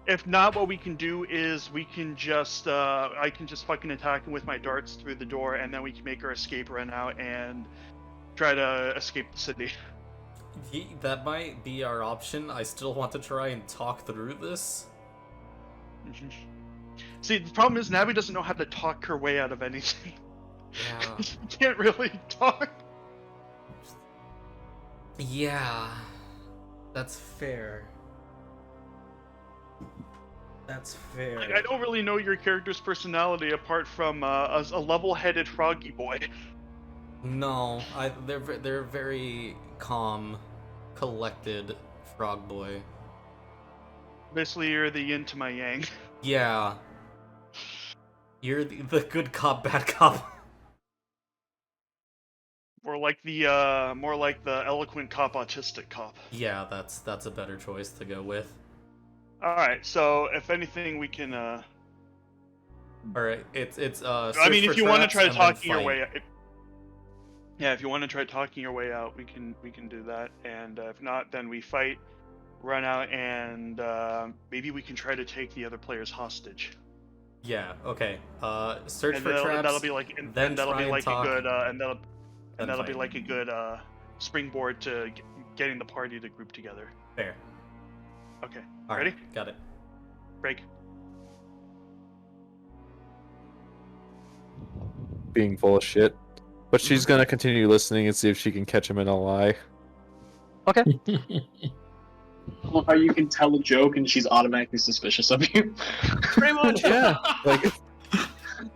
If not, what we can do is we can just, I can just fucking attack him with my darts through the door, and then we can make our escape run out and try to escape the city.
That might be our option. I still want to try and talk through this.
See, the problem is Nabby doesn't know how to talk her way out of anything.
Yeah.
She can't really talk.
Yeah. That's fair. That's fair.
Like, I don't really know your character's personality apart from a level-headed froggy boy.
No, they're very calm, collected frog boy.
Basically, you're the yin to my yang.
Yeah. You're the good cop, bad cop.
More like the eloquent cop, autistic cop.
Yeah, that's a better choice to go with.
Alright, so if anything we can
Alright, it's
I mean, if you want to try talking your way
out.
yeah, if you want to try talking your way out, we can do that. And if not, then we fight, run out, and maybe we can try to take the other players hostage.
Yeah, okay. Search
And
for traps.
that'll be like and
then
that'll
try
be
and
like
talk,
a good that'll be
fight.
like a good springboard to getting the party to group together.
Fair.
Okay.
All
Ready?
right, got it.
Break.
Being full of shit. But she's gonna continue listening and see if she can catch him in a lie.
Okay.
I love how you can tell a joke and she's automatically suspicious of you.
Pretty much, yeah. Like,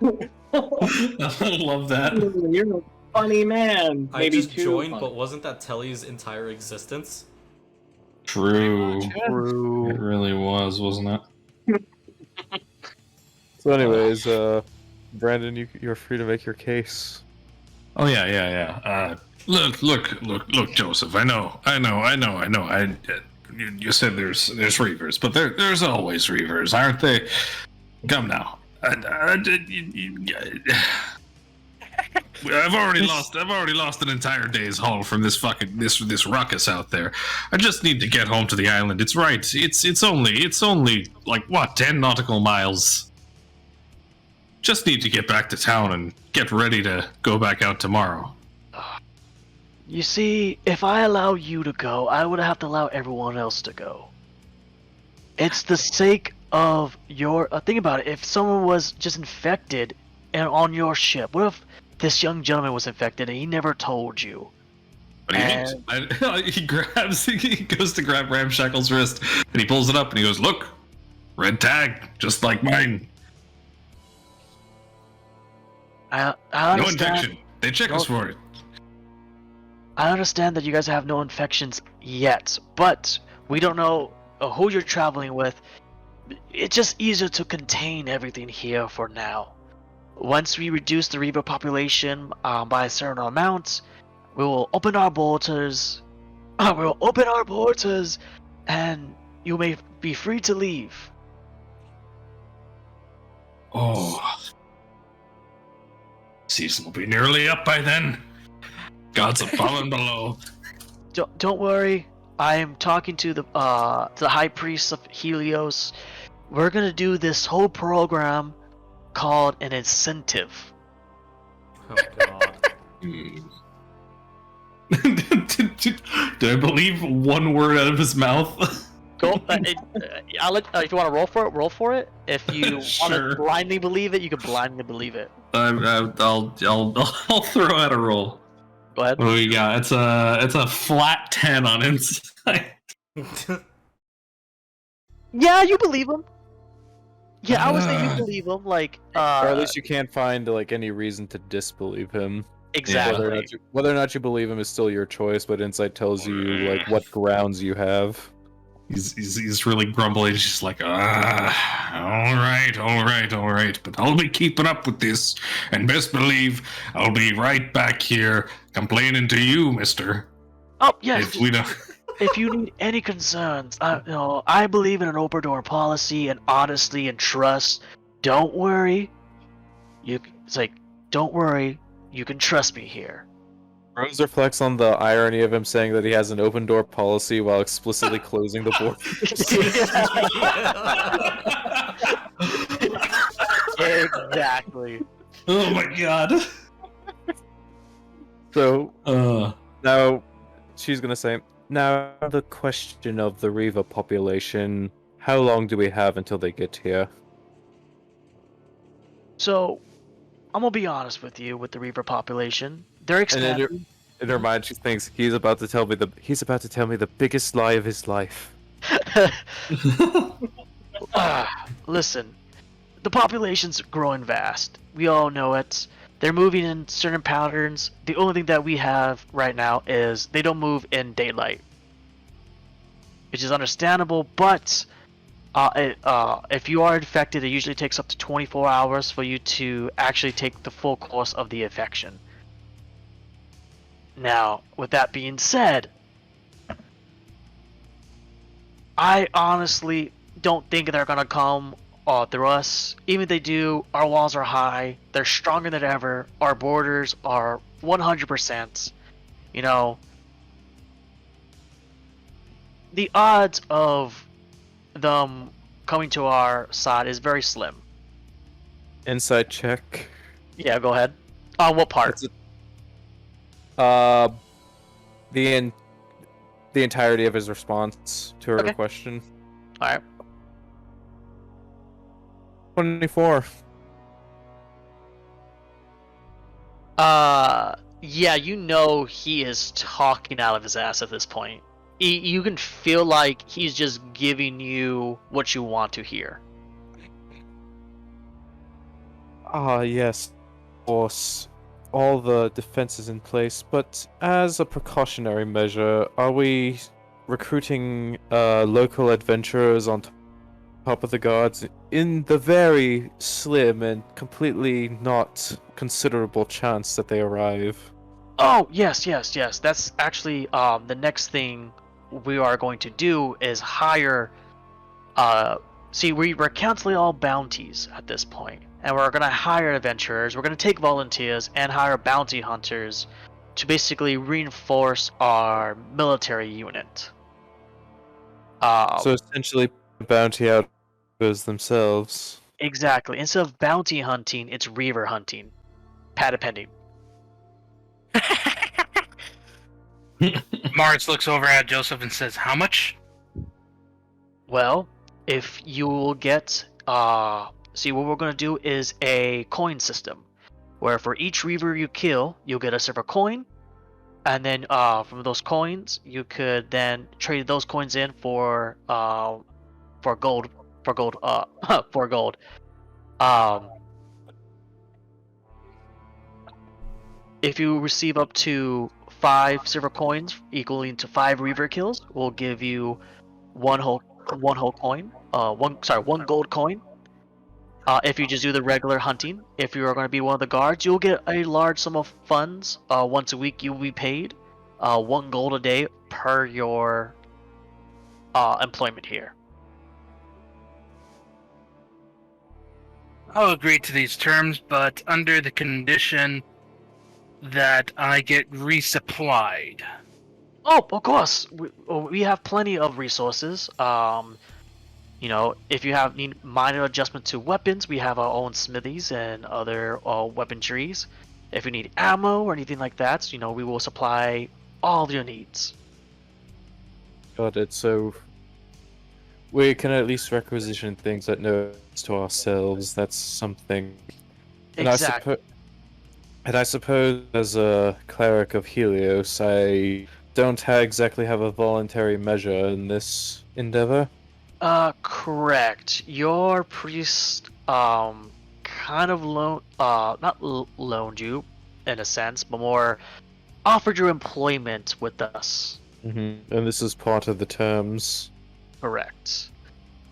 I love that.
You're a funny man.
I
Maybe
just
too
joined,
funny.
but wasn't that Telly's entire existence?
True.
True.
It really was, wasn't it?
so anyways, Brandon, you're free to make your case.
Oh yeah. Look, Joseph. I know. You said there's reavers, but there's always reavers, aren't they? Come now. I've already lost an entire day's haul from this ruckus out there. I just need to get home to the island. It's right. It's only like what, 10 nautical miles. Just need to get back to town and get ready to go back out tomorrow.
You see, if I allow you to go, I would have to allow everyone else to go. It's the sake of your... think about it. If someone was just infected and on your ship, what if this young gentleman was infected and he never told you?
But he goes to grab Ramshackle's wrist, and he pulls it up, and he goes, "Look, red tag, just like mine.
I
No
understand.
infection. They check us for it."
I understand that you guys have no infections yet, but we don't know who you're traveling with. It's just easier to contain everything here for now. Once we reduce the Reaver population by a certain amount, we will open our borders. And you may be free to leave.
Oh, season will be nearly up by then. Gods have fallen below.
Don't worry. I am talking to the High Priest of Helios. We're gonna do this whole program called an incentive.
Oh god.
Did I believe one word out of his mouth?
Go. I'll let. If you want to roll for it. If you want
Sure.
to blindly believe it, you can blindly believe it.
I'll throw out a roll.
Go ahead.
What do we got? It's a flat 10 on insight.
Yeah, you believe him. Yeah, I would say you believe him. Like,
Or at least you can't find like any reason to disbelieve him.
exactly.
Whether or not you believe him is still your choice, but insight tells you like what grounds you have.
He's really grumbling. He's just like, all right. But I'll be keeping up with this, and best believe I'll be right back here complaining to you, Mister.
Oh yes.
If we don't.
If you need any concerns, I believe in an open door policy and honesty and trust. Don't worry. Don't worry. You can trust me here.
Rose reflects on the irony of him saying that he has an open door policy while explicitly closing the door.
Exactly.
Oh my god.
So now she's gonna say, now the question of the Reaver population, how long do we have until they get here?
So, I'm gonna be honest with you with the Reaver population. They're expanding.
In her mind, she thinks he's about to tell me the biggest lie of his life.
Listen, the population's growing vast. We all know it. They're moving in certain patterns. The only thing that we have right now is they don't move in daylight, which is understandable. But if you are infected, it usually takes up to 24 hours for you to actually take the full course of the infection. Now, with that being said, I honestly don't think they're gonna come through us. Even if they do, our walls are high. They're stronger than ever. Our borders are 100%. You know, the odds of them coming to our side is very slim.
Insight check.
Yeah, go ahead. On what part?
The entirety of his response to her question.
All right.
24.
Yeah, you know he is talking out of his ass at this point. You can feel like he's just giving you what you want to hear.
Yes. Of course. All the defenses in place, but as a precautionary measure, are we recruiting local adventurers on top of the guards in the very slim and completely not considerable chance that they arrive?
Oh, yes. That's actually the next thing we are going to do is hire. We're canceling all bounties at this point, and we're going to hire adventurers. We're going to take volunteers and hire bounty hunters to basically reinforce our military unit.
So essentially, bounty outgoes themselves.
Exactly. Instead of bounty hunting, it's reaver hunting. Patent pending.
Mars looks over at Joseph and says, "How much?"
Well, if you will get, what we're going to do is a coin system, where for each reaver you kill, you'll get a silver coin, and then from those coins, you could then trade those coins in for gold. If you receive up to 5 silver coins equaling to 5 reaver kills, we'll give you one whole coin. One gold coin. If you just do the regular hunting, if you are going to be one of the guards, you'll get a large sum of funds. Once a week, you'll be paid 1 gold a day per your employment here.
I'll agree to these terms, but under the condition that I get resupplied.
Oh, of course. We have plenty of resources. If you need minor adjustment to weapons, we have our own smithies and other weaponries. If you need ammo or anything like that, we will supply all of your needs.
Got it. So we can at least requisition things that no to ourselves. That's something. And
Exactly.
And I suppose as a cleric of Helios, I don't exactly have a voluntary measure in this endeavor.
Correct. Your priest, kind of loaned you, in a sense, but more offered you employment with us.
Mm-hmm. And this is part of the terms.
Correct.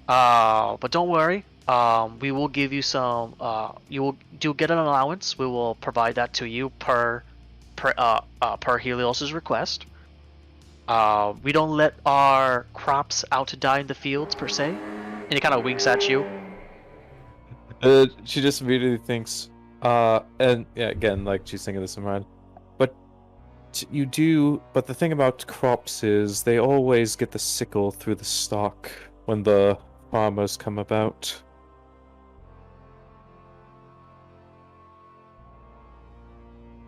But don't worry. We will give you some. You will get an allowance. We will provide that to you per Helios's request. We don't let our crops out to die in the fields per se. And he kind of winks at you.
She just immediately thinks, and yeah, again, like she's thinking this in mind. But you do. But the thing about crops is they always get the sickle through the stalk when the farmers come about.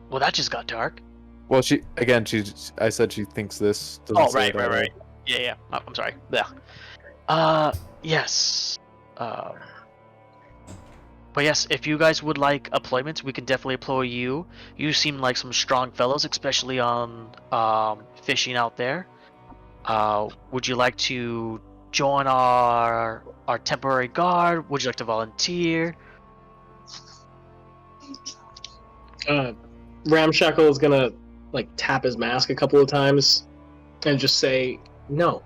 Well, that just got dark.
Well, I said she thinks this.
Oh, right. Yeah. Oh, I'm sorry. Yeah. Yes. But yes, if you guys would like employment, we can definitely employ you. You seem like some strong fellows, especially on fishing out there. Would you like to join our temporary guard? Would you like to volunteer?
Ramshackle is gonna like tap his mask a couple of times and just say no.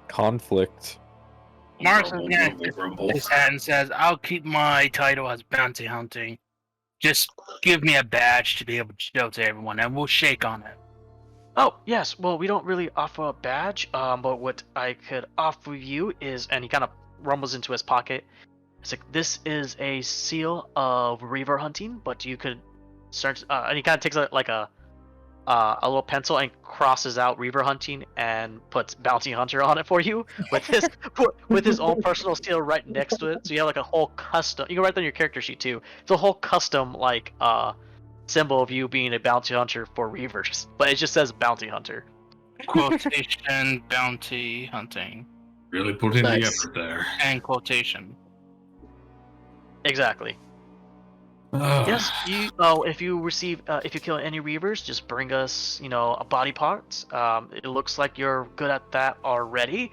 Conflict.
Mark's is gonna his hat and says, "I'll keep my title as bounty hunting. Just give me a badge to be able to show to everyone, and we'll shake on it."
Oh, yes. Well, we don't really offer a badge, but what I could offer you is, and he kind of rumbles into his pocket. It's like, this is a seal of reaver hunting, but you could start, and he kind of takes a little pencil and crosses out reaver hunting and puts bounty hunter on it for you with his own personal seal right next to it. So you have like a whole custom. You can write that on your character sheet too. It's a whole custom like symbol of you being a bounty hunter for reavers, but it just says bounty hunter.
Quotation bounty hunting.
Really put in the
Nice.
effort there.
And quotation.
Exactly. Yes. If you receive, if you kill any reavers, just bring us, a body part. It looks like you're good at that already,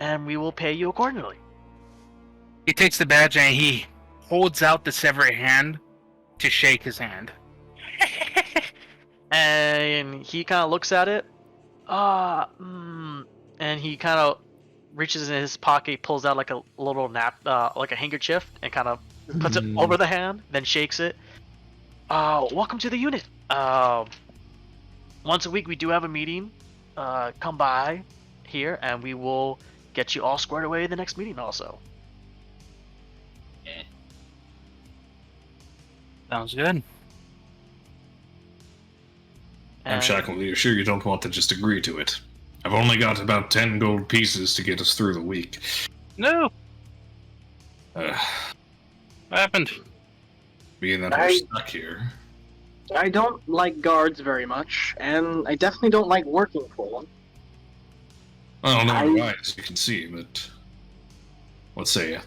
and we will pay you accordingly.
He takes the badge and he holds out the severed hand to shake his hand.
And he kind of looks at it, and he kind of reaches in his pocket, pulls out like a little like a handkerchief, and kind of puts it over the hand, then shakes it. Welcome to the unit. Once a week we do have a meeting. Come by here, and we will get you all squared away in the next meeting also.
Sounds good.
I'm Shackle. You're sure you don't want to just agree to it? I've only got about 10 gold pieces to get us through the week.
No. What happened?
Being that we're stuck here.
I don't like guards very much, and I definitely don't like working for them.
I don't know why, as you can see, but what say you?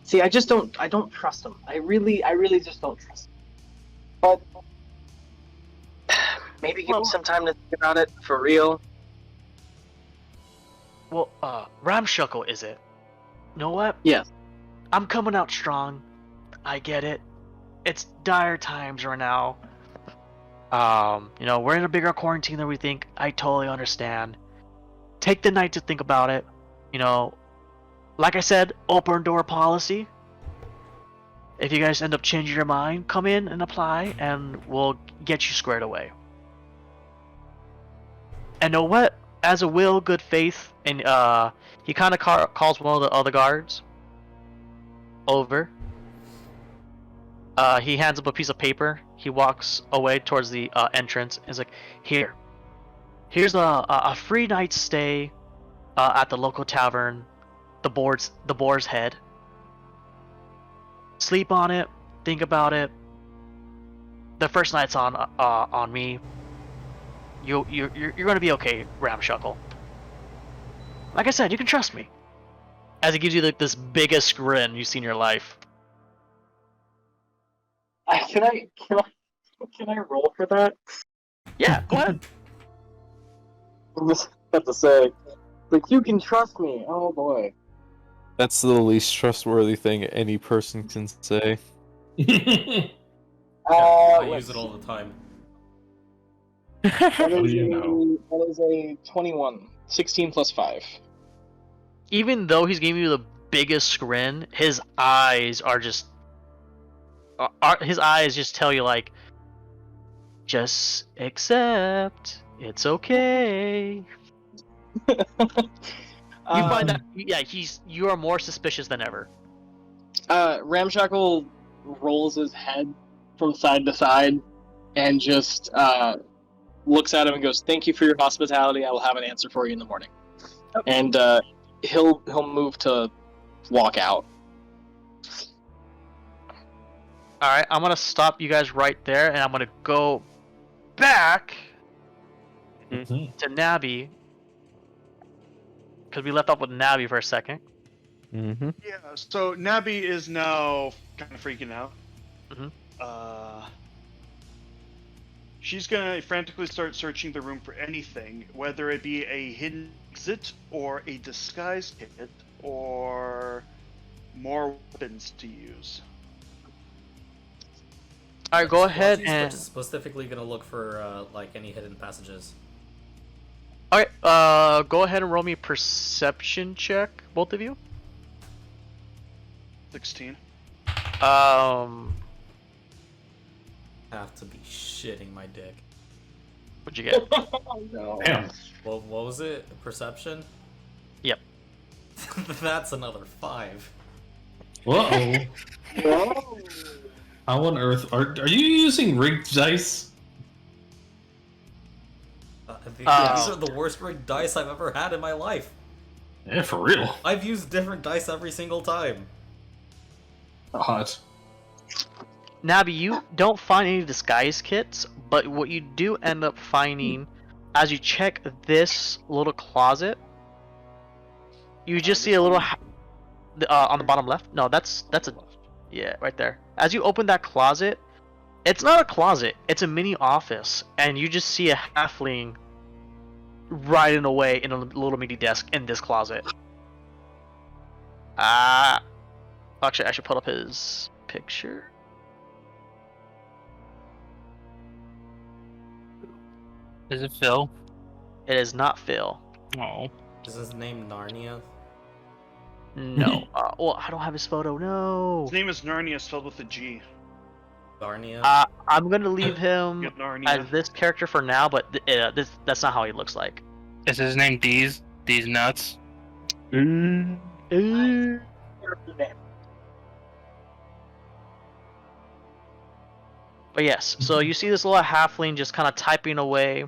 See, I don't trust them. I really just don't trust them. But maybe give me some time to think about it for real.
Well, Ramshackle, is it? You know what?
Yes.
I'm coming out strong. I get it. It's dire times right now. We're in a bigger quarantine than we think. I totally understand. Take the night to think about it. Like I said, open door policy. If you guys end up changing your mind, come in and apply, and we'll get you squared away. And know what? As a will, good faith, and he kind of calls one of the other guards over. He hands up a piece of paper. He walks away towards the entrance. And he's like, here's a free night's stay at the local tavern, the Boar's Head. Sleep on it. Think about it. The first night's on me. You're gonna be okay, Ramshackle.
Like I said, you can trust me. As he gives you like this biggest grin you've seen in your life.
Can I roll for that?
Yeah, go ahead.
I was about to say, like, you can trust me. Oh boy.
That's the least trustworthy thing any person can say.
I use it all the time.
That
do
is,
you know?
that is a 21. 16 plus 5.
Even though he's giving you the biggest grin, his eyes are just. His eyes just tell you like, just accept. It's okay. You find that you are more suspicious than ever.
Ramshackle rolls his head from side to side and just looks at him and goes, "Thank you for your hospitality. I will have an answer for you in the morning." Okay. And he'll move to walk out.
All right, I'm gonna stop you guys right there, and I'm gonna go back to Nabby because we left off with Nabby for a second.
Mm-hmm.
Yeah, so Nabby is now kind of freaking out. She's gonna frantically start searching the room for anything, whether it be a hidden exit or a disguise kit or more weapons to use.
All right, go ahead
Spoltchy's
and.
specifically gonna look for like any hidden passages.
All right, go ahead and roll me a perception check, both of you.
16.
Have to be shitting my dick.
What'd you get?
Oh no.
Damn.
Well, what was it? Perception?
Yep.
That's another 5.
Uh-oh.
Whoa.
How on earth are you using rigged dice?
These are the worst rigged dice I've ever had in my life.
Yeah, for real.
I've used different dice every single time.
Hot.
Nabby, you don't find any disguise kits, but what you do end up finding, as you check this little closet, you just see a little on the bottom left. No, that's a right there. As you open that closet, it's not a closet; it's a mini office, and you just see a halfling riding away in a little mini desk in this closet. Actually, I should put up his picture.
Is it Phil?
It is not Phil.
Oh.
Is his name Narnia?
No. Well, I don't have his photo. No.
His name is Narnia, spelled with a G.
Narnia?
I'm gonna leave him
Get Narnia.
as this character for now, but that's not how he looks like.
Is his name D's? D's nuts?
But yes, so you see this little halfling just kind of typing away.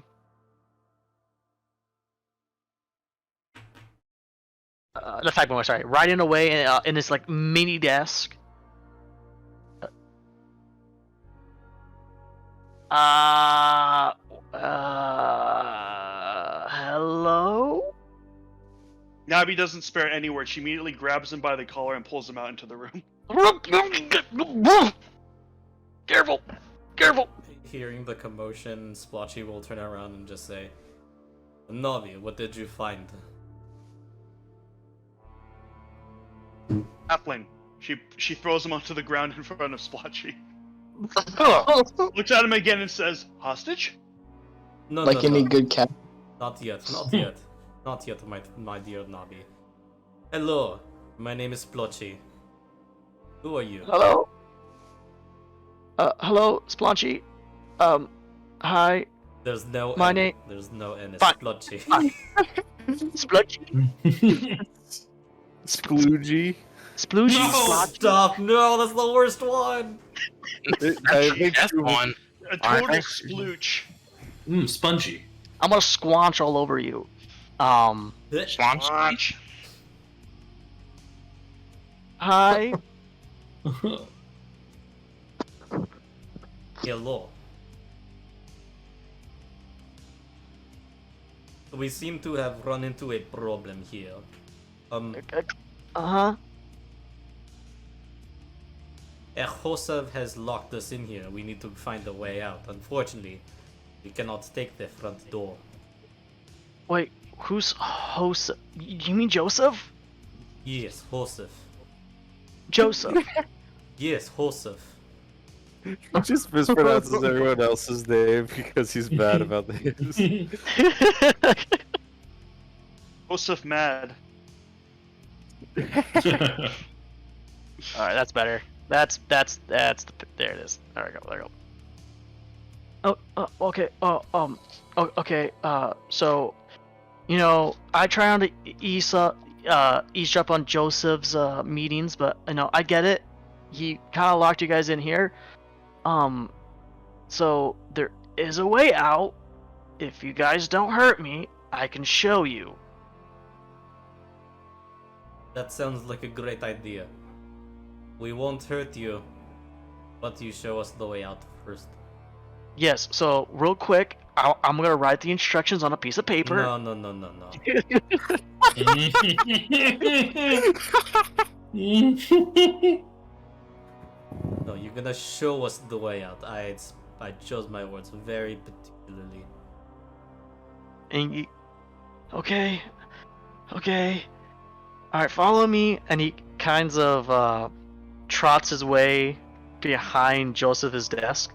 Not typing away, sorry, writing away in this like mini desk. Hello?
Nabby doesn't spare any words. She immediately grabs him by the collar and pulls him out into the room.
Careful! Careful!
Hearing the commotion, Spoltchy will turn around and just say, "Navi, what did you find?"
Halfling. She throws him onto the ground in front of Spoltchy.
Oh.
Looks at him again and says, "Hostage?"
No,
Like
no,
any
no.
good cat.
Not yet, not yet. Not yet, my dear Navi. Hello, my name is Spoltchy. Who are you?
Hello? Hello, Spoltchy. Hi.
There's no
My
N.
name-
There's no N. It's
Fine.
Spoltchy.
Spoltchy?
Sploogey.
Sploogey?
No,
Splotchy?
stop! No, that's the worst one.
That's one.
A total
Alright.
splooch.
Spongy.
I'm gonna squanch all over you.
Squanch.
Hi.
Hello. We seem to have run into a problem here.
Uh-huh.
Erhosev has locked us in here. We need to find a way out. Unfortunately, we cannot take the front door.
Wait, who's Joseph? You mean Joseph?
Yes, Hosef.
Joseph.
Yes, Hosef.
He just mispronounces everyone else's name because he's bad about this.
Joseph Mad.
Alright, that's better. That's there it is. There we go. Okay. Okay. So, you know, I try on to eavesdrop on Joseph's meetings, but you know, I get it. He kind of locked you guys in here. So there is a way out. If you guys don't hurt me, I can show you.
That sounds like a great idea. We won't hurt you, but you show us the way out first.
Yes. So real quick, I'm gonna write the instructions on a piece of paper.
No. No, you're gonna show us the way out. I chose my words very particularly.
And you, okay. Alright, follow me. And he kind of trots his way behind Joseph's desk.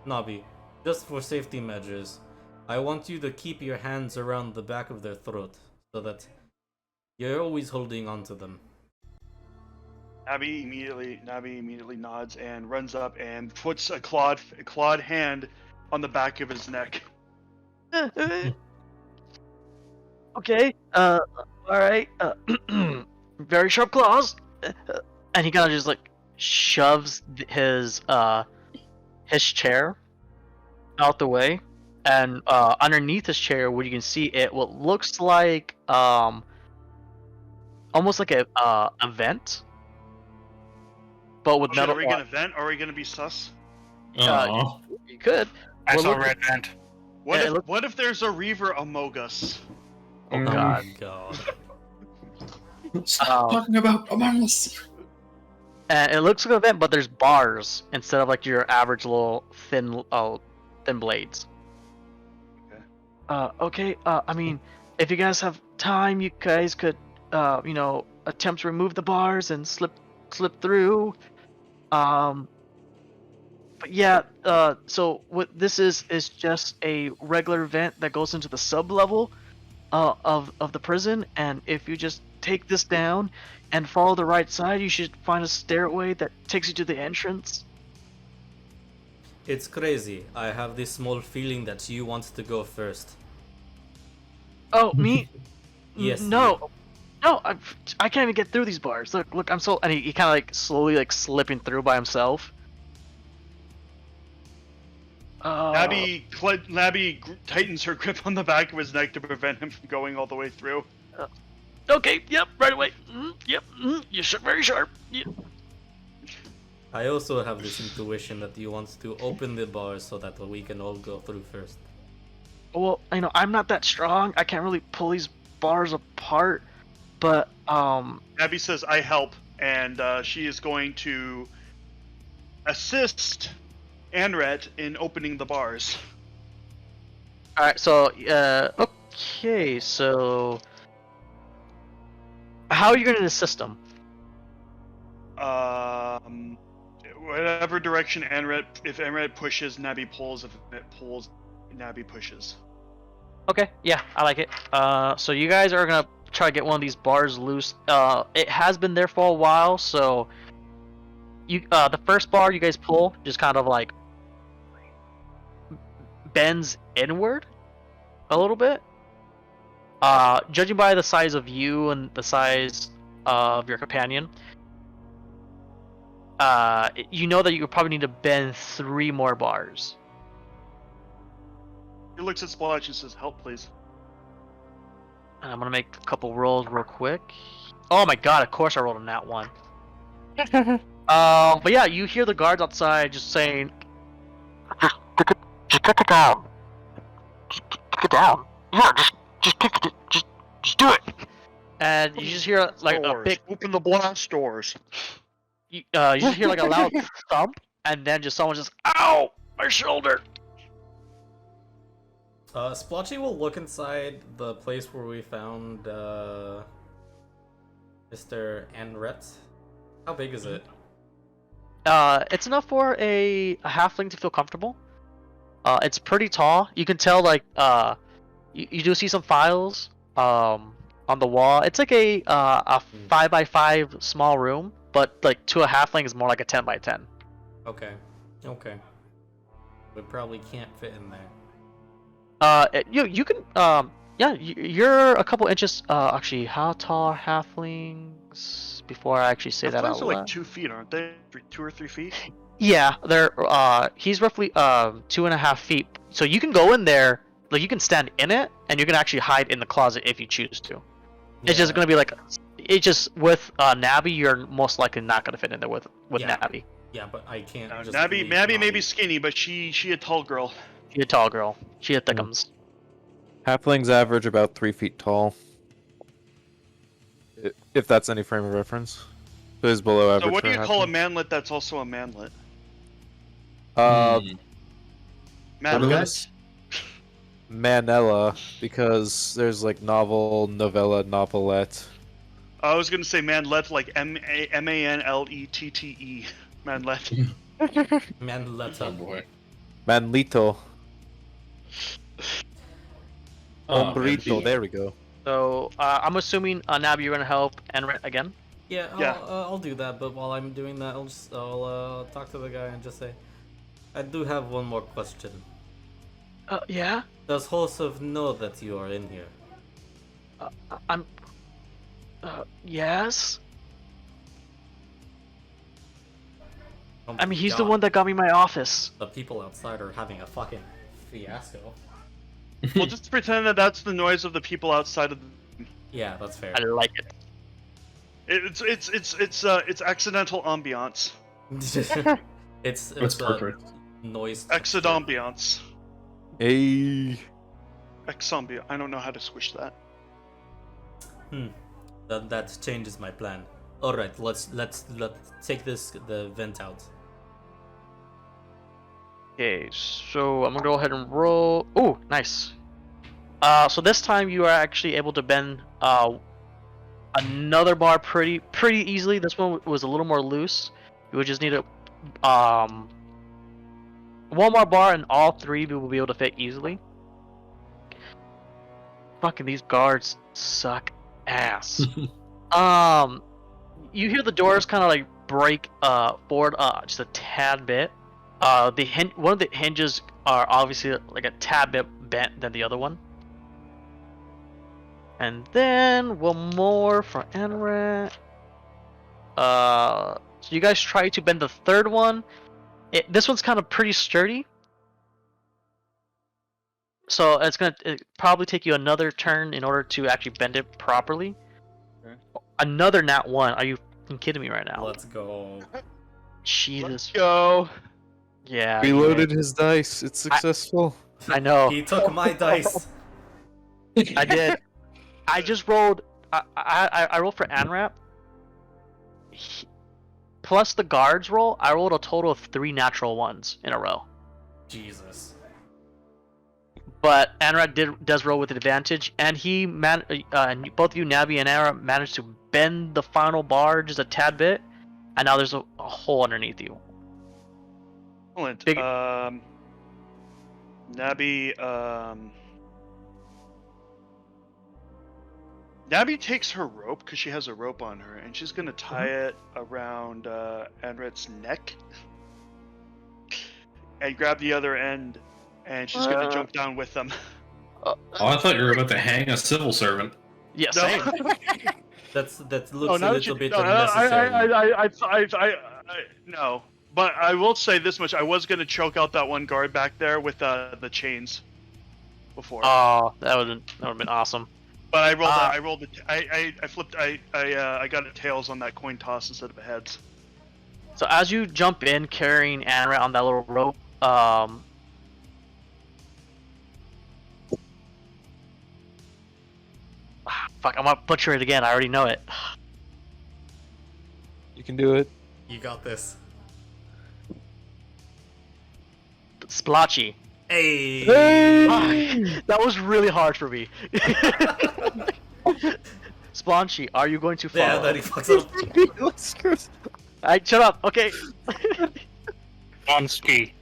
Nabi, just for safety measures, I want you to keep your hands around the back of their throat so that you're always holding on to them.
Nabi immediately nods and runs up and puts a clawed hand on the back of his neck.
Okay. Alright. Very sharp claws. And he kind of just like shoves his chair out the way, and underneath his chair, what you can see what looks like almost like a vent, but with metal.
Are we gonna vent or are we gonna be sus?
You could.
I saw red vent.
What if there's a reaver among us?
Oh god.
Stop talking about Among Us.
And it looks like a vent, but there's bars instead of like your average little thin blades. Okay. I mean, if you guys have time, you guys could, attempt to remove the bars and slip through. But yeah. So what this is just a regular vent that goes into the sub level, of the prison, and if you just take this down and follow the right side, you should find a stairway that takes you to the entrance.
It's crazy. I have this small feeling that you want to go first.
Oh, me?
Yes.
No, I can't even get through these bars. Look, I'm so. And he kind of like slowly like slipping through by himself.
Labby tightens her grip on the back of his neck to prevent him from going all the way through.
Okay, yep, right away. Yep, you're very sharp. Yep.
I also have this intuition that you want to open the bars so that we can all go through first.
Well, I'm not that strong. I can't really pull these bars apart. But
Abby says, "I help," and she is going to assist Anret in opening the bars.
All right. So okay. So how are you going to assist them?
Whatever direction Anret. If Anret pushes, Nabi pulls. If it pulls, Nabi pushes.
Okay. Yeah, I like it. So you guys are gonna try to get one of these bars loose. It has been there for a while, so you the first bar you guys pull just kind of like bends inward a little bit. Judging by the size of you and the size of your companion, you know that you probably need to bend 3 more bars.
He looks at Spoltchy and says, "Help, please."
And I'm gonna make a couple rolls real quick. Oh my god! Of course I rolled on that one. But yeah, you hear the guards outside just saying, Kick it down. Just kick it down. Yeah, just kick it. Just do it. And you just hear like a
Doors.
big.
Open the blast doors.
You just hear like a loud thump, and then just someone just, ow, my shoulder.
Spoltchy will look inside the place where we found Mr. Anret. How big is it?
It's enough for a halfling to feel comfortable. It's pretty tall. You can tell, like, you do see some files on the wall. It's like a 5x5 small room, but like to a halfling is more like a 10x10.
Okay. We probably can't fit in there.
You can yeah, you're a couple inches. Actually, how tall are halflings? Before I actually say that out
Halflings are
loud.
like 2 feet, aren't they? 2 or 3 feet.
Yeah, they're he's roughly 2.5 feet. So you can go in there, like you can stand in it, and you can actually hide in the closet if you choose to. It's just gonna be like, it's just with Navi, you're most likely not gonna fit in there with Navi.
Yeah, but I can't. Just
Navi
leave
may be skinny, but she a tall girl.
She a tall girl. She a thickums.
Halflings average about 3 feet tall. If that's any frame of reference. It is below average.
So what do
for
you call a
halfling.
manlet that's also a manlet?
Manlet? Manella, because there's like novel, novella, novelette.
I was gonna say manlet, like M-A-N-L-E-T-T-E. Manlet.
Manletta.
Oh boy.
Manlito.
Oh,
Hombrito,
man.
there we go.
So I'm assuming Navi, you're gonna help Enrit again.
Yeah,
Yeah.
I'll do that. But while I'm doing that, I'll talk to the guy and just say, I do have one more question.
Yeah.
Does Joseph know that you are in here?
I'm. Yes.
Oh
I mean, he's
my
the
God.
one that got me my office.
The people outside are having a fucking fiasco.
We'll just pretend that that's the noise of the people outside of the...
Yeah, that's fair.
I like it.
It's accidental ambiance.
it's
That's perfect.
Noise.
Exit ambiance.
Hey.
Exambia. I don't know how to squish that.
That changes my plan. All right, let's take the vent out.
Okay, so I'm gonna go ahead and roll. Oh, nice. So this time you are actually able to bend another bar pretty easily. This one was a little more loose. You would just need a one more bar, and all three will be able to fit easily. Fucking these guards suck ass. You hear the doors kind of like break forward just a tad bit. One of the hinges are obviously like a tad bit bent than the other one. And then one more for Enret. So you guys try to bend the third one. This one's kind of pretty sturdy. So it's gonna probably take you another turn in order to actually bend it properly.
Okay.
Another nat 1. Are you kidding me right now?
Let's go.
Jesus.
Let's go.
Yeah.
Reloaded his dice. It's successful.
I know.
He took my dice.
I did. I just rolled. I rolled for Anrap. Plus the guards roll, I rolled a total of 3 natural ones in a row.
Jesus.
But Anrap does roll with advantage, and he and both you, Navi and Anrap, managed to bend the final bar just a tad bit, and now there's a hole underneath you.
Excellent.
Big-
Nabi, Nabi takes her rope, because she has a rope on her, and she's going to tie it around Anret's neck. And grab the other end, and she's going to jump down with them.
Oh, I thought you were about to hang a civil servant.
Yeah,
No.
same.
That looks
now
a
that
little
you-
bit
no,
unnecessary.
no. But I will say this much: I was going to choke out that one guard back there with the chains before.
Oh, that would have been awesome.
But I rolled. I flipped. I got a tails on that coin toss instead of a heads.
So as you jump in carrying Anrat on that little rope, Fuck, I'm gonna butcher it again. I already know it.
You can do it.
You got this.
Spoltchy.
Hey!
Fuck, that was really hard for me. Spoltchy, are you going to follow?
Yeah, then he fucks up.
Alright, shut up. Okay.
On ski.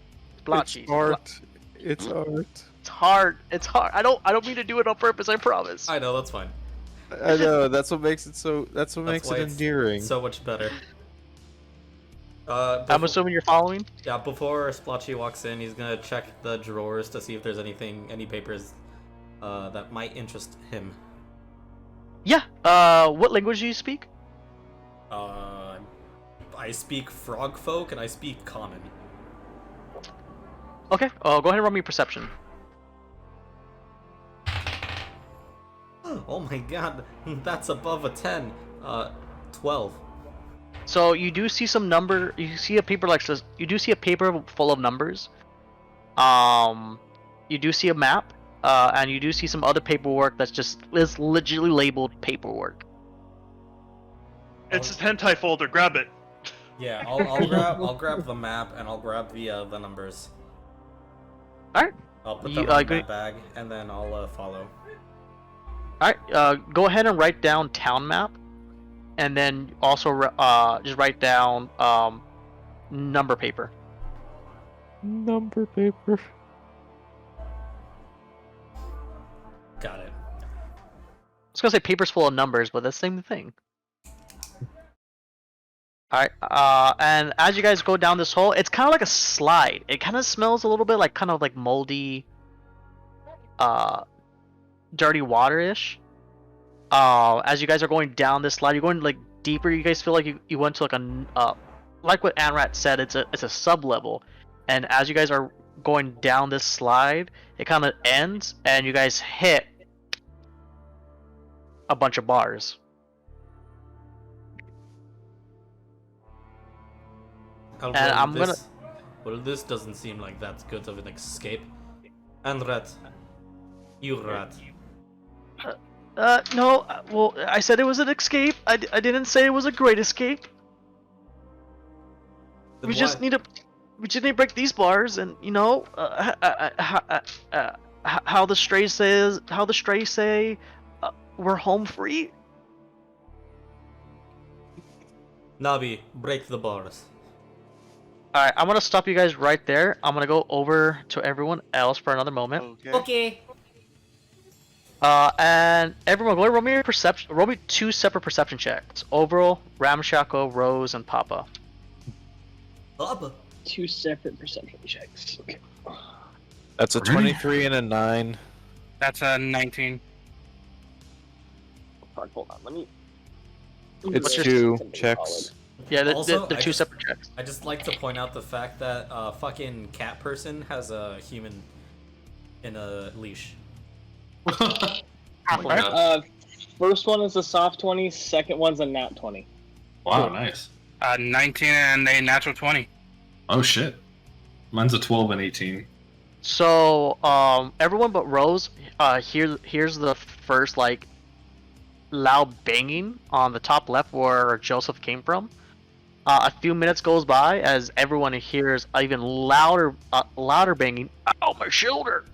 Spoltchy.
It's art. It's art.
It's hard. It's hard. I don't mean to do it on purpose. I promise.
I know, that's fine.
I know. That's what makes it so. That's what makes
why
it
it's
endearing.
So much better.
I'm assuming you're following?
Yeah, before Spoltchy walks in, he's gonna check the drawers to see if there's any papers that might interest him.
Yeah. What language do you speak?
I speak FrogFolk and I speak Common.
Okay. Go ahead and roll me perception.
Oh my god, that's above a 10. 12.
So you do see some number. You see a paper like this. You do see a paper full of numbers. You do see a map, and you do see some other paperwork that's just is legitimately labeled paperwork.
It's a hentai folder. Grab it.
Yeah, I'll grab the map and I'll grab the numbers.
Alright.
I'll put
You,
them in my bag and then I'll follow.
Alright. Go ahead and write down town map, and then also just write down number paper.
Number paper.
Got it.
I was gonna say paper's full of numbers, but that's the same thing. Alright, and as you guys go down this hole, it's kind of like a slide. It kind of smells a little bit like kind of like moldy, dirty water-ish. As you guys are going down this slide, you're going like deeper. You guys feel like you went to like like what Anrat said, it's a sub-level. And as you guys are going down this slide, it kind of ends, and you guys hit a bunch of bars.
Well, this doesn't seem like that good of an escape. And rat. You rat.
No, well, I said it was an escape. I didn't say it was a great escape.
Then
We just need to break these bars, and you know, how the strays say, we're home free.
Navi, break the bars.
Alright, I'm gonna stop you guys right there. I'm gonna go over to everyone else for another moment.
Okay.
And everyone, go ahead and roll me your perception. Roll me 2 separate perception checks. Overall, Ramshackle, Rose, and Papa.
Papa.
2 separate perception checks. Okay.
That's a 23 and a 9.
That's a 19.
Hold on, let me.
It's
your
2 checks.
Yeah, the
Also,
2 separate checks.
I just like to point out the fact that fucking cat person has a human in a leash.
First one is a soft 20. Second one's a nat 20.
Wow, nice.
19 and a natural 20.
Oh shit. Mine's a 12 and 18.
So, everyone but Rose, here's the first like loud banging on the top left where Joseph came from. A few minutes goes by as everyone hears even louder banging. Ow, my shoulder!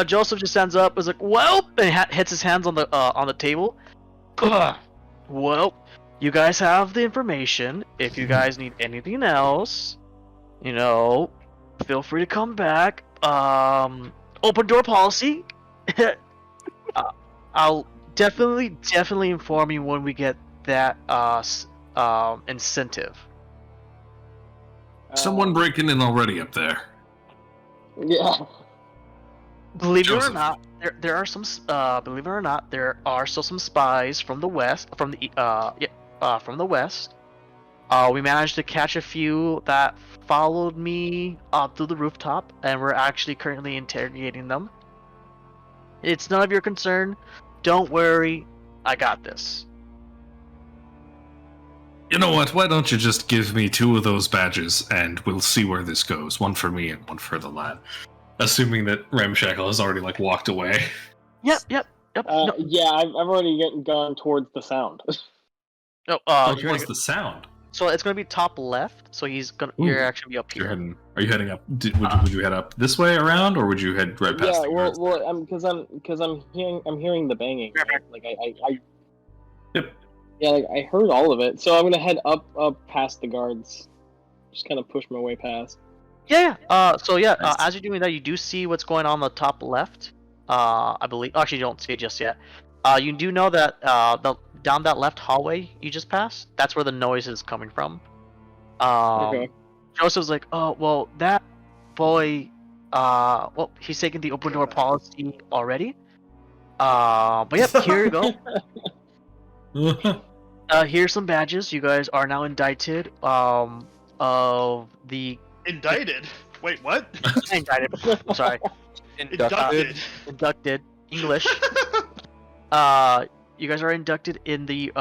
Joseph just stands up, is like, "Well," and hits his hands on the table. Well, you guys have the information. If you guys need anything else, you know, feel free to come back. Open door policy. I'll definitely inform you when we get that incentive.
Someone breaking in already up there.
Yeah.
Believe it or
Joseph.
not, there are some. Believe it or not, there are still some spies from the west. From the west. We managed to catch a few that followed me up through the rooftop, and we're actually currently interrogating them. It's none of your concern. Don't worry, I got this.
You know what? Why don't you just give me 2 of those badges, and we'll see where this goes. One for me and one for the lad. Assuming that Ramshackle has already walked away.
Yep. No.
Yeah, I've already gone towards the sound.
No,
What was the sound?
So it's gonna be top left. So you're actually be up here.
Are you heading up? Would you head up this way around, or would you head right past?
Yeah, well, because I'm hearing the banging. Right? Like I.
Yep.
Yeah, like I heard all of it, so I'm gonna head up past the guards. Just kind of push my way past.
Yeah. As you're doing that, you do see what's going on the top left. I believe. Actually, you don't see it just yet. You do know that down that left hallway you just passed, that's where the noise is coming from.
Okay.
Joseph's like, oh well, that boy. Well, he's taking the open door policy already. But yep, here you go. Here's some badges. You guys are now indicted. Of the
Indicted? Wait, what?
indicted. I'm sorry.
Inducted.
Inducted. English. You guys are inducted in the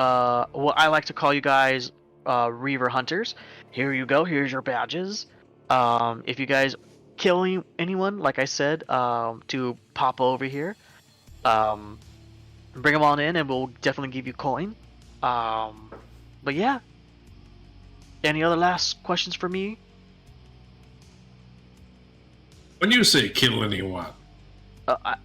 what I like to call you guys reaver hunters. Here you go. Here's your badges. If you guys kill anyone, like I said, to pop over here, bring them on in, and we'll definitely give you coin. But yeah. Any other last questions for me?
When you say kill anyone,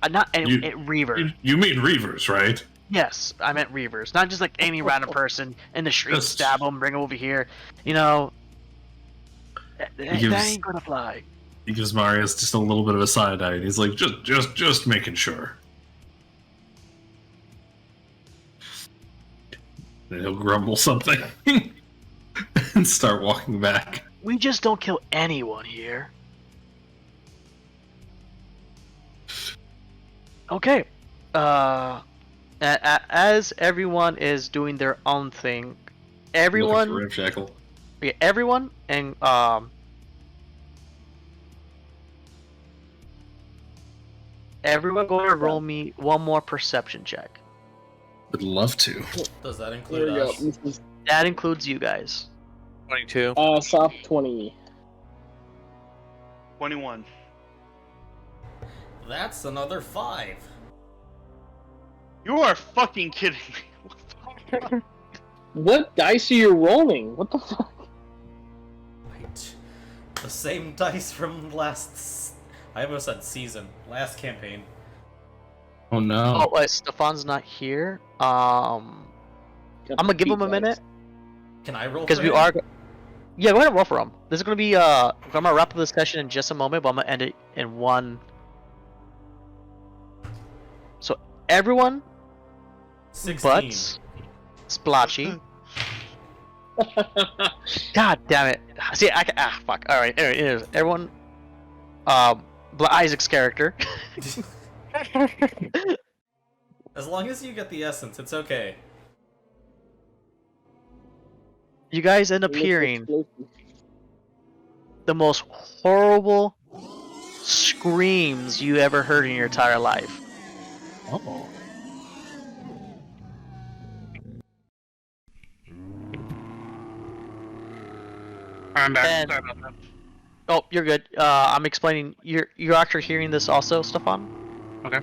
Not reaver.
you mean reavers, right?
Yes, I meant reavers, not just like any random person in the street.
Just-
Stab them, bring them over here. You know, that ain't gonna fly.
He gives Marius just a little bit of a side eye, and he's like, just making sure. Then he'll grumble something and start walking back.
We just don't kill anyone here. Okay. As everyone is doing their own thing, everyone,
Looking for Ramshackle.
yeah, everyone, and everyone, go and roll me one more perception check.
Would love to.
Does that
There
include
we go.
us?
This is
That includes you guys.
22.
soft 20.
21.
That's another 5.
You are fucking kidding me.
What dice are you rolling? What the fuck?
Right. The same dice from last. I almost said season. Last campaign.
Oh no.
Oh, wait, Stefan's not here. I'm gonna give him a minute
Can I roll?
because
for
we
him?
are. Yeah, go ahead and roll for him. This is gonna be. I'm gonna wrap up this session in just a moment, but I'm gonna end it in one. So everyone,
16.
but Spoltchy. God damn it! See, fuck. All right, anyways, everyone. Isaac's character.
As long as you get the essence, it's okay.
You guys end up hearing the most horrible screams you ever heard in your entire life.
Oh.
I'm back.
And-
Sorry about that.
Oh, you're good. I'm explaining. You're actually hearing this also, Stefan.
Okay.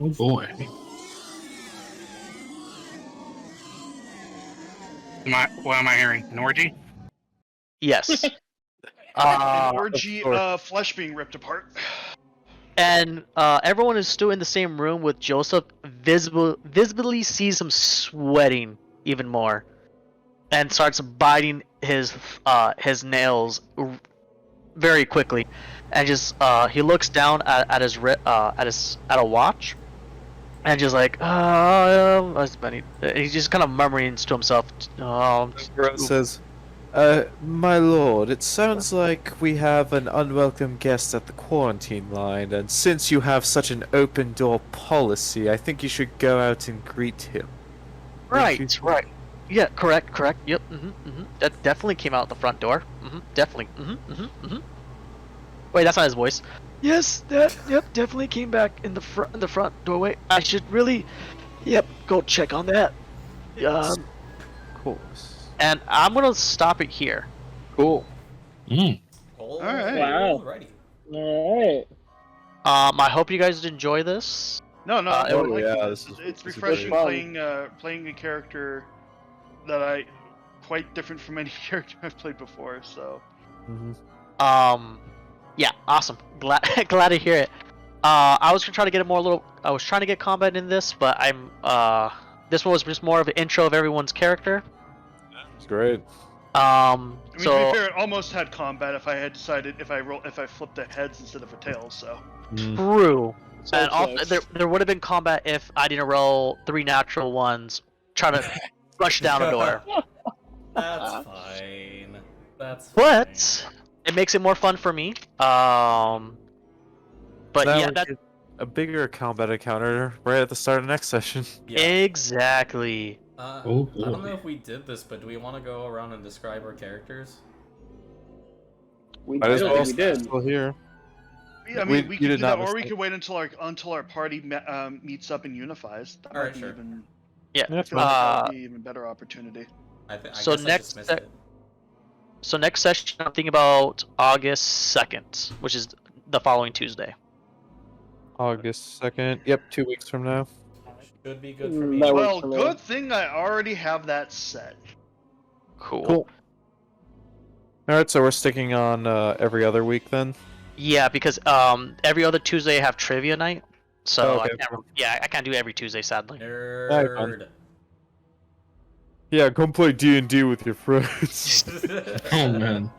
Oh boy.
What am I hearing? An orgy?
Yes.
An orgy, flesh being ripped apart.
And everyone is still in the same room with Joseph. Visibly sees him sweating even more, and starts biting his nails very quickly, and just he looks down at a watch, and just like he's just kind of murmuring to himself.
Everyone says, my lord, it sounds like we have an unwelcome guest at the quarantine line, and since you have such an open door policy, I think you should go out and greet him.
Right. Yeah, correct. Yep. That definitely came out the front door. Definitely. Wait, that's not his voice. Yes, definitely came back in the front doorway. I should really, go check on that.
course.
And I'm gonna stop it here.
Cool.
Mm.
Alright.
Wow.
Alrighty.
Alright.
I hope you guys enjoy this.
No, no.
Oh,
like
yeah,
this.
this is-
It's
this is
refreshing
great.
playing a character that I quite different from any character I've played before. So
Yeah, awesome. Glad glad to hear it. I was gonna try to get I was trying to get combat in this, but this one was just more of an intro of everyone's character.
It's great.
I mean, to
So
be fair, it almost had combat if I had decided if I flipped the heads instead of a tail. So
true.
So
And also,
close.
there would have been combat if I didn't roll 3 natural ones trying to rush down a door.
That's fine. That's fine.
But it makes it more fun for me. But
That
yeah,
would
that
be a bigger combat encounter right at the start of next session.
Yeah.
exactly.
Oh,
I don't
boy.
know if we did this, but do we want to go around and describe our characters?
Might as
don't
well
think we did.
still here.
yeah, I
We-
mean, we
you
could
did
do that,
not
or we
mistake.
could wait until our party meets up and unifies. That
Alright,
might be
sure.
even.
Yeah.
Yeah,
I feel like that would
Uh,
be an even better opportunity.
I
So
guess I
next
just missed
se-
it.
so next session, I'm thinking about August 2nd, which is the following Tuesday.
August 2nd. Yep, 2 weeks from now.
Should be good for me.
That works
Well,
for me.
good thing I already have that set.
Cool.
Alright, so we're sticking on every other week then?
Yeah, because every other Tuesday I have trivia night, so
Oh, okay.
I can't do every Tuesday, sadly.
Nerd.
Yeah, come play D&D with your friends.
Oh man.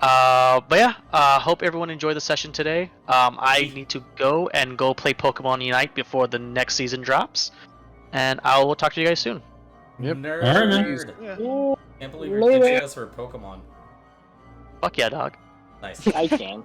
But yeah, hope everyone enjoyed the session today. I need to go play Pokemon Unite before the next season drops, and I will talk to you guys soon.
Yep.
Nerd.
Alright, man.
Yeah.
Can't believe you're
Later.
ditching us for Pokemon.
Fuck yeah, dog.
Nice.
I can.